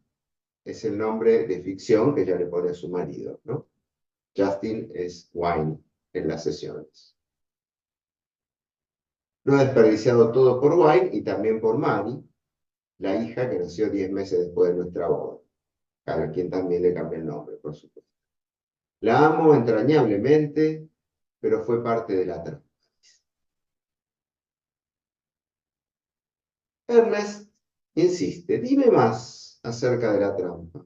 Speaker 2: Es el nombre de ficción que ella le pone a su marido, ¿no? Justin es Wine en las sesiones. Lo he desperdiciado todo por Wine y también por Mary, la hija que nació 10 meses después de nuestra boda, a quien también le cambié el nombre, por supuesto. La amo entrañablemente, pero fue parte de la trampa. Ernest insiste, dime más acerca de la trampa.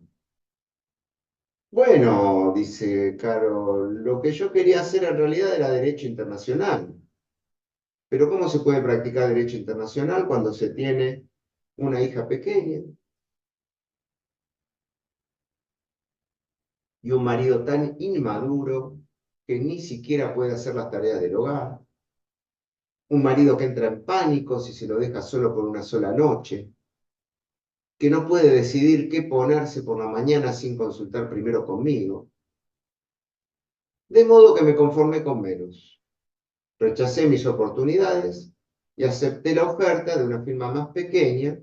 Speaker 2: Bueno, dice Carol, lo que yo quería hacer en realidad era derecho internacional. Pero ¿cómo se puede practicar derecho internacional cuando se tiene una hija pequeña y un marido tan inmaduro que ni siquiera puede hacer las tareas del hogar? Un marido que entra en pánico si se lo deja solo por una sola noche, que no puede decidir qué ponerse por la mañana sin consultar primero conmigo. De modo que me conformé con menos. Rechacé mis oportunidades y acepté la oferta de una firma más pequeña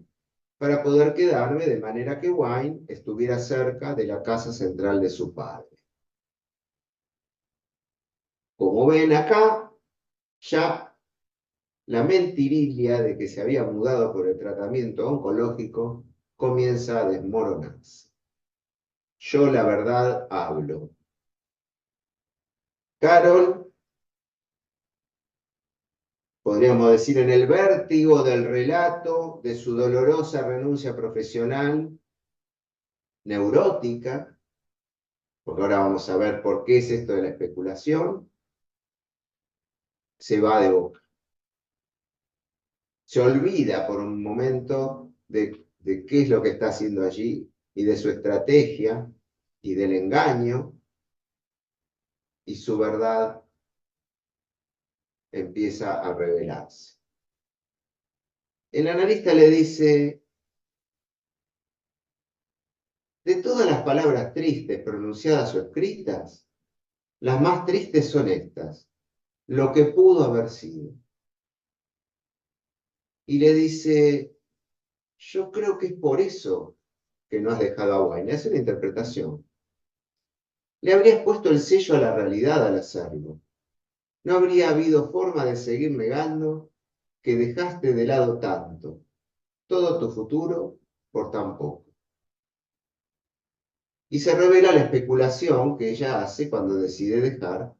Speaker 2: para poder quedarme de manera que Wine estuviera cerca de la casa central de su padre. Como ven acá, ya la mentirilla de que se había mudado por el tratamiento oncológico comienza a desmoronarse. Yo la verdad hablo. Carol, podríamos decir en el vértigo del relato de su dolorosa renuncia profesional, neurótica, porque ahora vamos a ver por qué es esto de la especulación, se va de boca. Se olvida por un momento de qué es lo que está haciendo allí y de su estrategia y del engaño, y su verdad empieza a revelarse. El analista le dice, de todas las palabras tristes pronunciadas o escritas, las más tristes son estas, lo que pudo haber sido. Y le dice, yo creo que es por eso que no has dejado a Wayne. Es una interpretación. Le habrías puesto el sello a la realidad al hacerlo. No habría habido forma de seguir negando que dejaste de lado tanto, todo tu futuro por tan poco. Y se revela la especulación que ella hace cuando decide dejar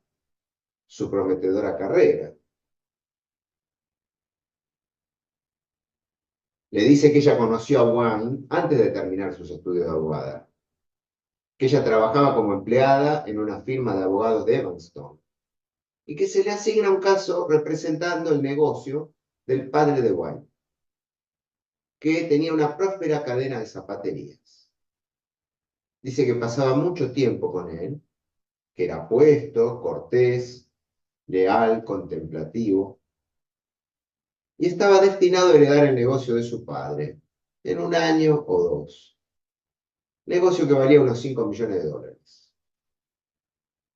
Speaker 2: su prometedora carrera. Le dice que ella conoció a Wang antes de terminar sus estudios de abogada, que ella trabajaba como empleada en una firma de abogados de Evanston y que se le asigna un caso representando el negocio del padre de Wang, que tenía una próspera cadena de zapaterías. Dice que pasaba mucho tiempo con él, que era apuesto, cortés, leal, contemplativo, y estaba destinado a heredar el negocio de su padre en un año o dos. Negocio que valía unos 5 millones de dólares.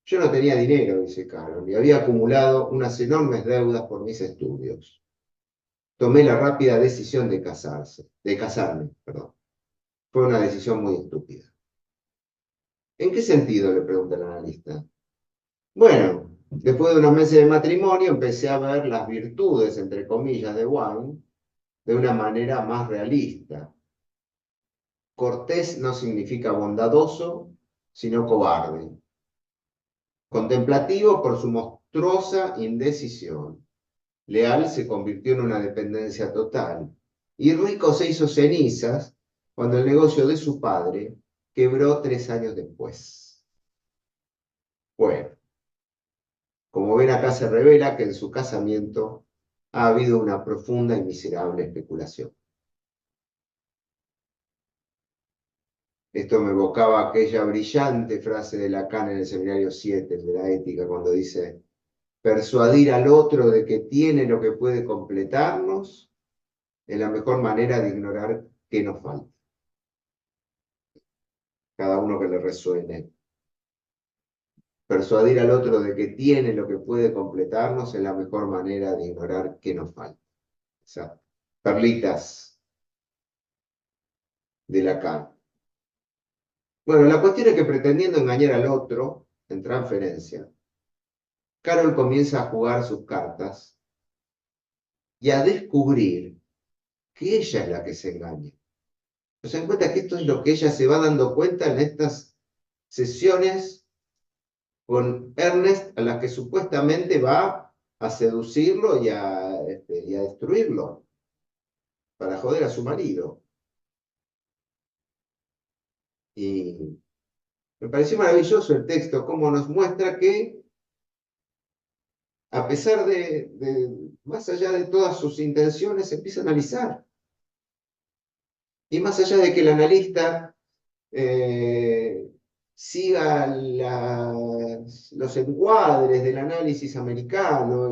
Speaker 2: Yo no tenía dinero, dice Carol, y había acumulado unas enormes deudas por mis estudios. Tomé la rápida decisión de casarme, perdón. Fue una decisión muy estúpida. ¿En qué sentido?, le pregunta el analista. Bueno, después de unos meses de matrimonio empecé a ver las virtudes, entre comillas, de Wang de una manera más realista. Cortés no significa bondadoso, sino cobarde. Contemplativo por su monstruosa indecisión. Leal se convirtió en una dependencia total. Y rico se hizo cenizas cuando el negocio de su padre quebró 3 años después. Bueno, como ven acá se revela que en su casamiento ha habido una profunda y miserable especulación. Esto me evocaba aquella brillante frase de Lacan en el seminario 7 de la ética, cuando dice, persuadir al otro de que tiene lo que puede completarnos es la mejor manera de ignorar qué nos falta. Cada uno que le resuene. Persuadir al otro de que tiene lo que puede completarnos es la mejor manera de ignorar qué nos falta. O sea, perlitas de Lacan. Bueno, la cuestión es que pretendiendo engañar al otro, en transferencia, Carol comienza a jugar sus cartas y a descubrir que ella es la que se engaña. Se dan cuenta que esto es lo que ella se va dando cuenta en estas sesiones con Ernest, a las que supuestamente va a seducirlo y a destruirlo para joder a su marido. Y me pareció maravilloso el texto, cómo nos muestra que, a pesar más allá de todas sus intenciones, se empieza a analizar. Y más allá de que el analista siga los encuadres del análisis americano,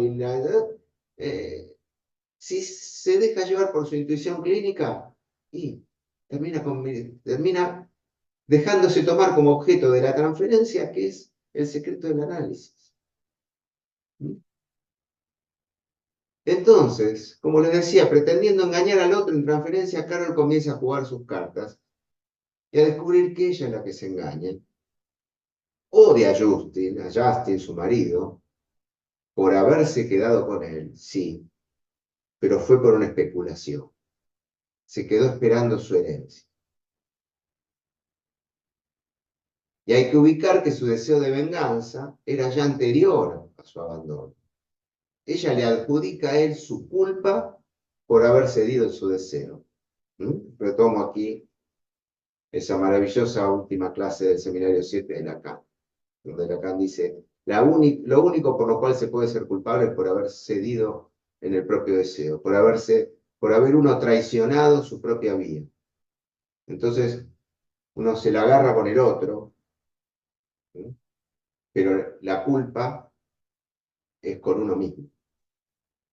Speaker 2: si se deja llevar por su intuición clínica, y termina dejándose tomar como objeto de la transferencia, que es el secreto del análisis. Entonces, como les decía, pretendiendo engañar al otro en transferencia, Carol comienza a jugar sus cartas y a descubrir que ella es la que se engaña. Odia a Justin, su marido, por haberse quedado con él, sí, pero fue por una especulación. Se quedó esperando su herencia. Y hay que ubicar que su deseo de venganza era ya anterior a su abandono. Ella le adjudica a él su culpa por haber cedido en su deseo. Retomo aquí esa maravillosa última clase del seminario 7 de Lacan, donde Lacan dice, lo único por lo cual se puede ser culpable es por haber cedido en el propio deseo, por haber uno traicionado su propia vía. Entonces, uno se la agarra con el otro, ¿sí? Pero la culpa es con uno mismo,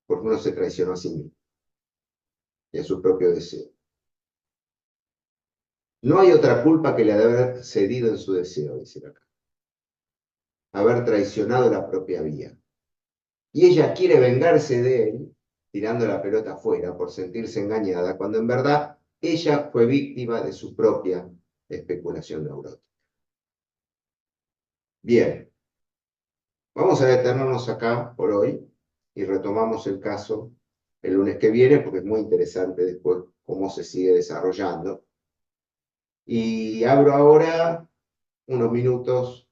Speaker 2: porque uno se traicionó a sí mismo y a su propio deseo. No hay otra culpa que la de haber cedido en su deseo, dice Lacan. Haber traicionado la propia vía. Y ella quiere vengarse de él, tirando la pelota afuera por sentirse engañada, cuando en verdad ella fue víctima de su propia especulación neurótica. Bien, vamos a detenernos acá por hoy y retomamos el caso el lunes que viene, porque es muy interesante después cómo se sigue desarrollando. Y abro ahora unos minutos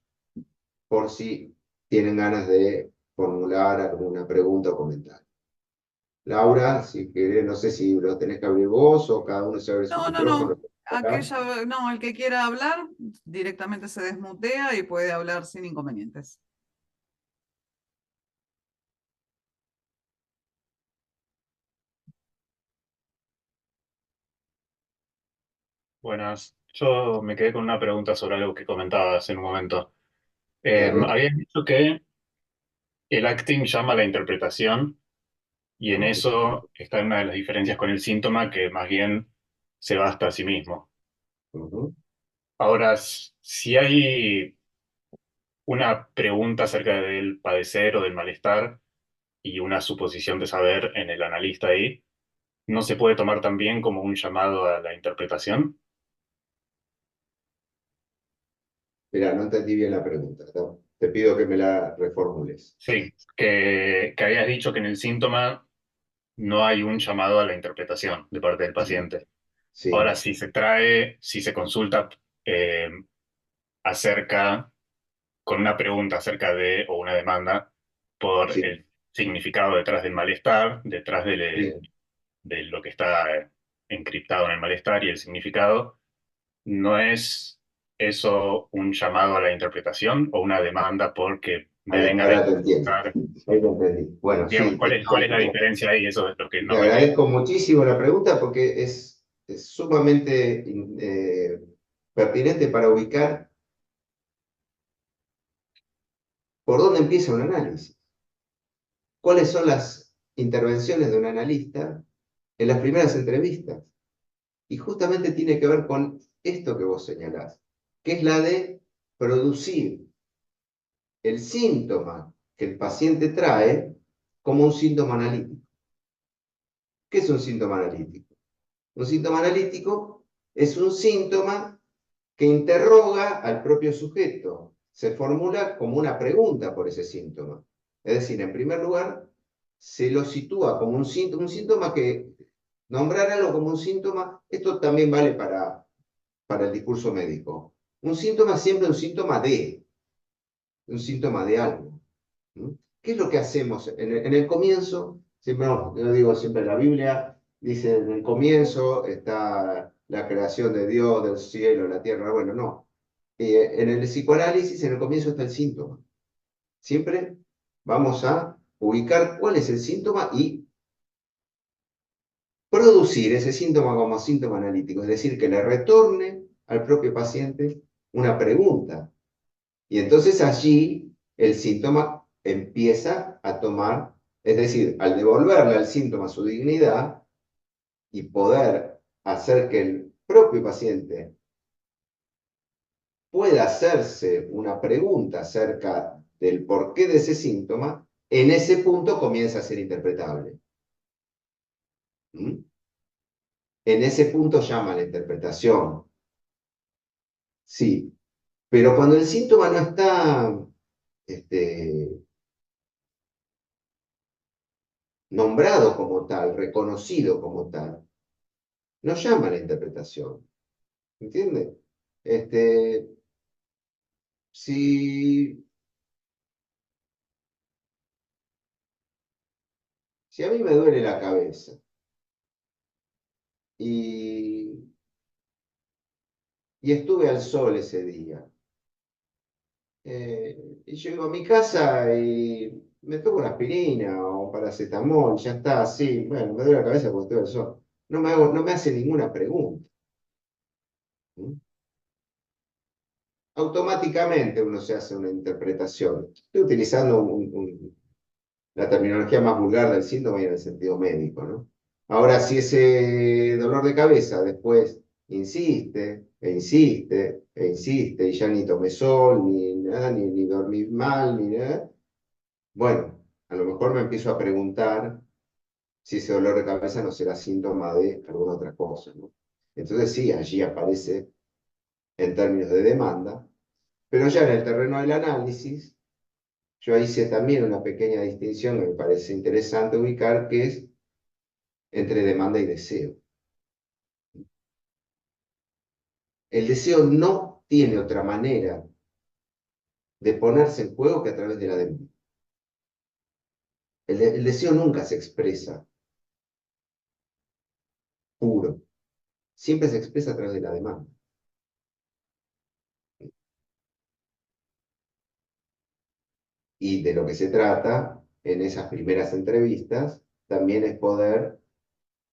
Speaker 2: por si tienen ganas de formular alguna pregunta o comentario. Laura, si querés, no sé si lo tenés que abrir vos o cada uno se abre su
Speaker 1: No, no,
Speaker 2: micrófono.
Speaker 1: no. No, el que quiera hablar directamente se desmutea y puede hablar sin inconvenientes.
Speaker 3: Buenas, yo me quedé con una pregunta sobre algo que comentabas en un momento.
Speaker 2: Dale.
Speaker 3: Habías dicho que el acting llama a la interpretación y en eso está una de las diferencias con el síntoma que más bien se basta a sí mismo.
Speaker 2: Ujú.
Speaker 3: Ahora, si hay una pregunta acerca del padecer o del malestar y una suposición de saber en el analista ahí, ¿no se puede tomar también como un llamado a la interpretación?
Speaker 2: Mira, no entendí bien la pregunta, ¿no? Te pido que me la reformules.
Speaker 3: Sí, que habías dicho que en el síntoma no hay un llamado a la interpretación de parte del paciente. Ahora,
Speaker 2: Sí,
Speaker 3: si se consulta eh, acerca, con una pregunta acerca de, o una demanda, por
Speaker 2: sí,
Speaker 3: el significado detrás del malestar, detrás
Speaker 2: bien.
Speaker 3: de lo que está encriptado en el malestar y el significado, ¿no es eso un llamado a la interpretación o una demanda porque me vengan a
Speaker 2: Ahora te entiendo.
Speaker 3: interpretar?
Speaker 2: Ahí te entendí. Bueno,
Speaker 3: Digamos,
Speaker 2: sí,
Speaker 3: cuál es la diferencia ahí? Eso es lo que
Speaker 2: te
Speaker 3: no me queda.
Speaker 2: agradezco muchísimo la pregunta porque es sumamente pertinente para ubicar por dónde empieza un análisis. ¿Cuáles son las intervenciones de un analista en las primeras entrevistas? Y justamente tiene que ver con esto que vos señalás, que es la de producir el síntoma que el paciente trae como un síntoma analítico. ¿Qué es un síntoma analítico? Un síntoma analítico es un síntoma que interroga al propio sujeto. Se formula como una pregunta por ese síntoma. Es decir, en primer lugar, se lo sitúa como un síntoma que nombrar algo como un síntoma, esto también vale para el discurso médico. Un síntoma es siempre un síntoma de algo. ¿No? ¿Qué es lo que hacemos? En el comienzo, siempre, yo digo siempre, la Biblia dice en el comienzo está la creación de Dios, del cielo, la tierra. Bueno, no. En el psicoanálisis, en el comienzo está el síntoma. Siempre vamos a ubicar cuál es el síntoma y producir ese síntoma como síntoma analítico, es decir, que le retorne al propio paciente una pregunta. Y entonces allí el síntoma empieza a tomar, es decir, al devolverle al síntoma su dignidad y poder hacer que el propio paciente pueda hacerse una pregunta acerca del porqué de ese síntoma, en ese punto comienza a ser interpretable. ¿Mm? En ese punto llama la interpretación. Sí, pero cuando el síntoma no está nombrado como tal, reconocido como tal, no llama la interpretación. ¿Entiende? Si, si a mí me duele la cabeza y, y estuve al sol ese día, y llego a mi casa y me tomo una aspirina o un paracetamol, ya está, sí, bueno, me duele la cabeza porque estuve al sol. No me hace ninguna pregunta. ¿Mm? Automáticamente uno se hace una interpretación. Estoy utilizando la terminología más vulgar del síntoma y en el sentido médico, ¿no? Ahora, si ese dolor de cabeza después insiste, e insiste, e insiste, y ya ni tomé sol, ni nada, ni dormí mal, ni nada, bueno, a lo mejor me empiezo a preguntar si ese dolor de cabeza no será síntoma de alguna otra cosa, ¿no? Entonces sí, allí aparece en términos de demanda, pero ya en el terreno del análisis, yo hice también una pequeña distinción que me parece interesante ubicar, que es entre demanda y deseo. El deseo no tiene otra manera de ponerse en juego que a través de la demanda. El deseo nunca se expresa puro, siempre se expresa a través de la demanda. Y de lo que se trata en esas primeras entrevistas también es poder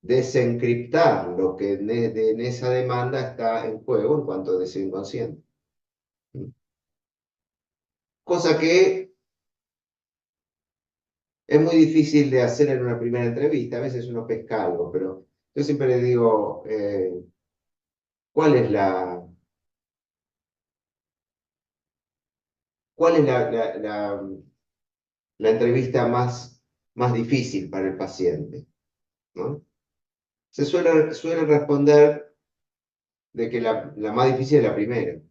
Speaker 2: desencriptar lo que en esa demanda está en juego en cuanto a deseo inconsciente. Cosa que es muy difícil de hacer en una primera entrevista. A veces uno pesca algo, pero yo siempre le digo, ¿cuál es la entrevista más difícil para el paciente? ¿No? Suele responder de que la más difícil es la primera.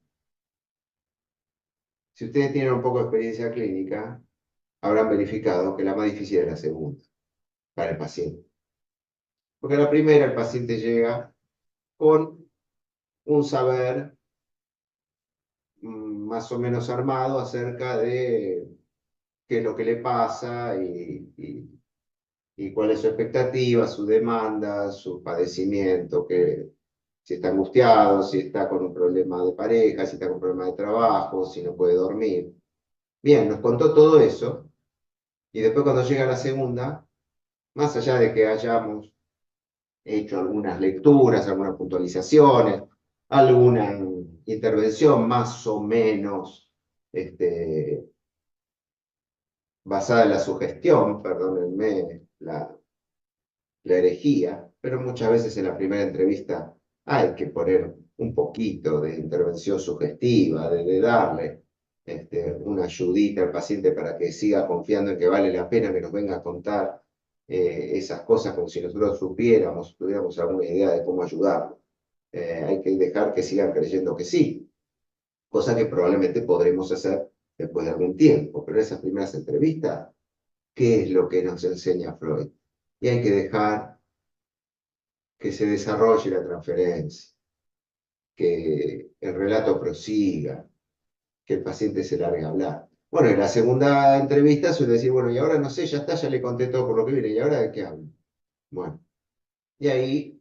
Speaker 2: Si ustedes tienen un poco de experiencia clínica, habrán verificado que la más difícil es la segunda para el paciente. Porque la primera el paciente llega con un saber más o menos armado acerca de qué es lo que le pasa y cuál es su expectativa, su demanda, su padecimiento, que si está angustiado, si está con un problema de pareja, si está con un problema de trabajo, si no puede dormir. Bien, nos contó todo eso y después cuando llega la segunda, más allá de que hayamos hecho algunas lecturas, algunas puntualizaciones, alguna intervención más o menos basada en la sugestión, perdónenme la herejía, pero muchas veces en la primera entrevista hay que poner un poquito de intervención sugestiva, de darle una ayudita al paciente para que siga confiando en que vale la pena que nos venga a contar esas cosas como si nosotros supiéramos, tuviéramos alguna idea de cómo ayudarlo. Hay que dejar que sigan creyendo que sí, cosa que probablemente podremos hacer después de algún tiempo, pero esas primeras entrevistas, ¿qué es lo que nos enseña Freud? Y hay que dejar que se desarrolle la transferencia, que el relato prosiga, que el paciente se largue a hablar. Bueno, en la segunda entrevista suele decir, bueno, y ahora no sé, ya está, ya le conté todo por lo que viene, ¿y ahora de qué hablo? Bueno, y ahí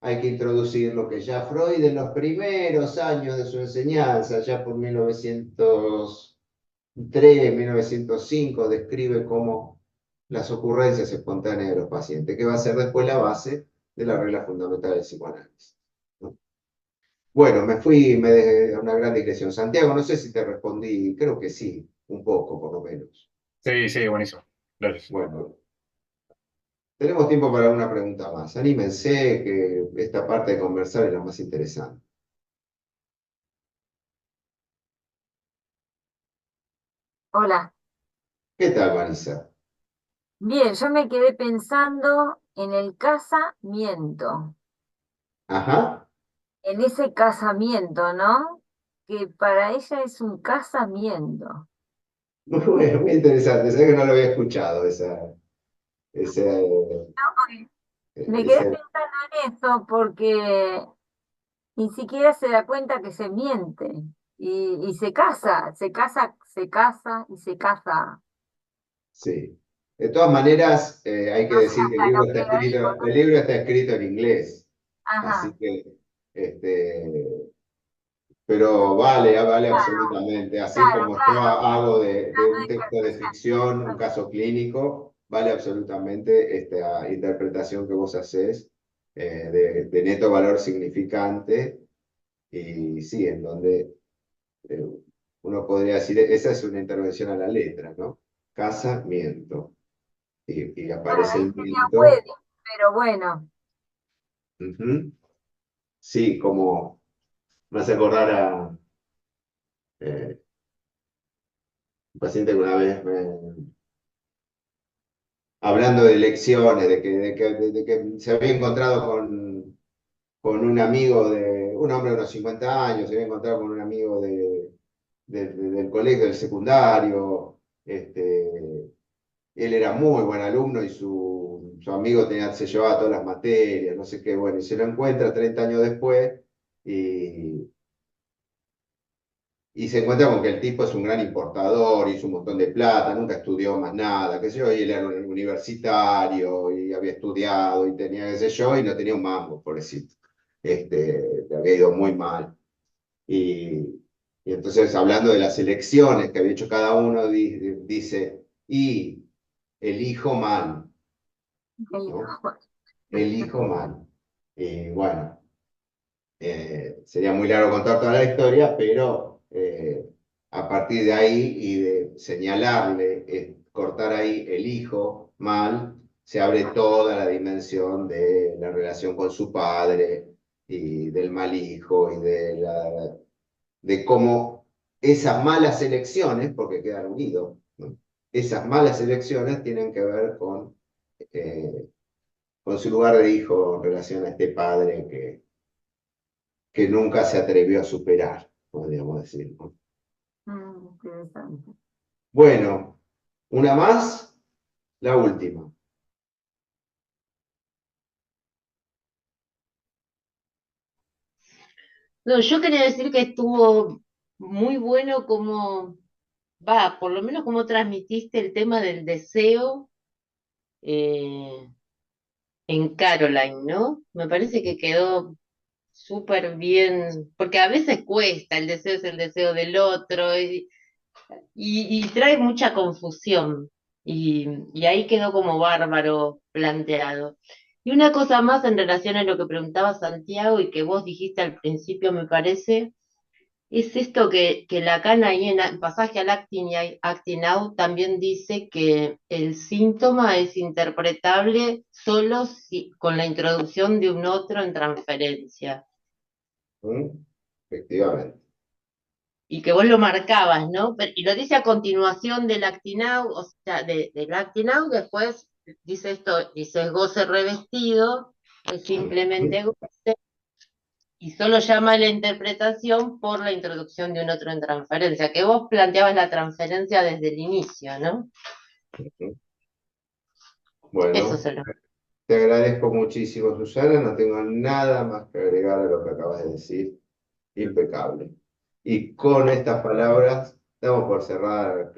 Speaker 2: hay que introducir lo que ya Freud en los primeros años de su enseñanza, ya por 1903, 1905, describe como las ocurrencias espontáneas de los pacientes, que va a ser después la base de la regla fundamental del psicoanálisis, ¿no? Bueno, me fui a una gran digresión. Santiago, no sé si te respondí, creo que sí, un poco por lo menos.
Speaker 3: Sí, sí, buenísimo. Gracias.
Speaker 2: Bueno, tenemos tiempo para una pregunta más. Anímense, que esta parte de conversar es la más interesante.
Speaker 4: Hola.
Speaker 2: ¿Qué tal, Marisa?
Speaker 4: Bien, yo me quedé pensando en el casamiento,
Speaker 2: Ajá.
Speaker 4: en ese casamiento, ¿no? Que para ella es un casamiento.
Speaker 2: Muy bueno, muy interesante. Sé que no lo había escuchado, esa,
Speaker 4: Ok. Me quedé
Speaker 2: esa-
Speaker 4: pensando en eso porque ni siquiera se da cuenta que se miente y se casa, se casa, se casa y se casa.
Speaker 2: sí. De todas maneras, hay que
Speaker 4: No sé
Speaker 2: decir que
Speaker 4: hasta lo que lo digo,
Speaker 2: el
Speaker 4: ¿no?
Speaker 2: libro está escrito en inglés, así
Speaker 4: Ajá,
Speaker 2: que pero vale, vale
Speaker 4: claro,
Speaker 2: absolutamente. Así
Speaker 4: claro,
Speaker 2: como yo
Speaker 4: claro.
Speaker 2: hago de
Speaker 4: Dando
Speaker 2: un texto de ficción, un
Speaker 4: interpretación.
Speaker 2: caso clínico, vale absolutamente esta interpretación que vos hacés de neto valor significante. Y sí, en donde eh, uno podría decir, esa es una intervención a la letra, ¿no? Casamiento. Y
Speaker 4: Bueno,
Speaker 2: aparece
Speaker 4: ahí
Speaker 2: el
Speaker 4: sería puede,
Speaker 2: miento.
Speaker 4: pero bueno.
Speaker 2: Ujú. Sí, como me hace acordar a un paciente que una vez hablando de lecciones, de que se había encontrado con un amigo un hombre de unos 50 años, se había encontrado con un amigo del colegio, del secundario. Él era muy buen alumno y su amigo se llevaba todas las materias, no sé qué, bueno, y se lo encuentra 30 años después y, y se encuentra con que el tipo es un gran importador, hizo un montón de plata, nunca estudió más nada, qué sé yo, y él era un universitario y había estudiado y tenía qué sé yo, y no tenía un mango, pobrecito. Le había ido muy mal. Y entonces, hablando de las elecciones que había hecho cada uno, dice, y elijo mal, ¿no? Elijo mal. Y bueno, sería muy largo contar toda la historia, pero a partir de ahí y de señalarle, cortar ahí el hijo mal, se abre toda la dimensión de la relación con su padre y del mal hijo y de cómo esas malas elecciones, porque quedan unidos, ¿no? Esas malas elecciones tienen que ver con su lugar de hijo en relación a este padre que nunca se atrevió a superar, podríamos decir, ¿no?
Speaker 4: Interesante.
Speaker 2: Bueno, una más, la última.
Speaker 5: No, yo quería decir que estuvo muy bueno como, va, por lo menos como transmitiste el tema del deseo eh, en Caroline, ¿no? Me parece que quedó súper bien, porque a veces cuesta, el deseo es el deseo del otro y trae mucha confusión y ahí quedó como bárbaro planteado. Y una cosa más en relación a lo que preguntaba Santiago y que vos dijiste al principio, me parece, es esto que Lacan ahí en el pasaje al acting y acting out también dice que el síntoma es interpretable solo con la introducción de un otro en transferencia.
Speaker 2: ¿Mm? Efectivamente.
Speaker 5: Y que vos lo marcabas, ¿no? Y lo dice a continuación del acting out, o sea, del acting out, después dice esto, dice goce revestido, es simplemente goce, y solo llama la interpretación por la introducción de un otro en transferencia, que vos planteabas la transferencia desde el inicio, ¿no?
Speaker 2: Ujú.
Speaker 5: Eso
Speaker 2: Bueno,
Speaker 5: se lo...
Speaker 2: te agradezco muchísimo, Susana. No tengo nada más que agregar a lo que acabas de decir. Impecable. Y con estas palabras damos por cerrada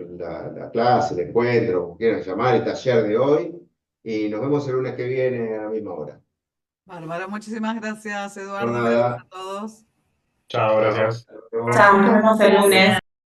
Speaker 2: la clase, el encuentro, como quieran llamar, el taller de hoy. Y nos vemos el lunes que viene a la misma hora.
Speaker 1: Bárbara, muchísimas gracias,
Speaker 2: Por
Speaker 1: Eduardo. Gracias
Speaker 2: nada.
Speaker 1: a todos.
Speaker 3: Chao,
Speaker 2: Chao.
Speaker 3: gracias.
Speaker 2: Hasta luego.
Speaker 6: Chao, nos vemos el lunes.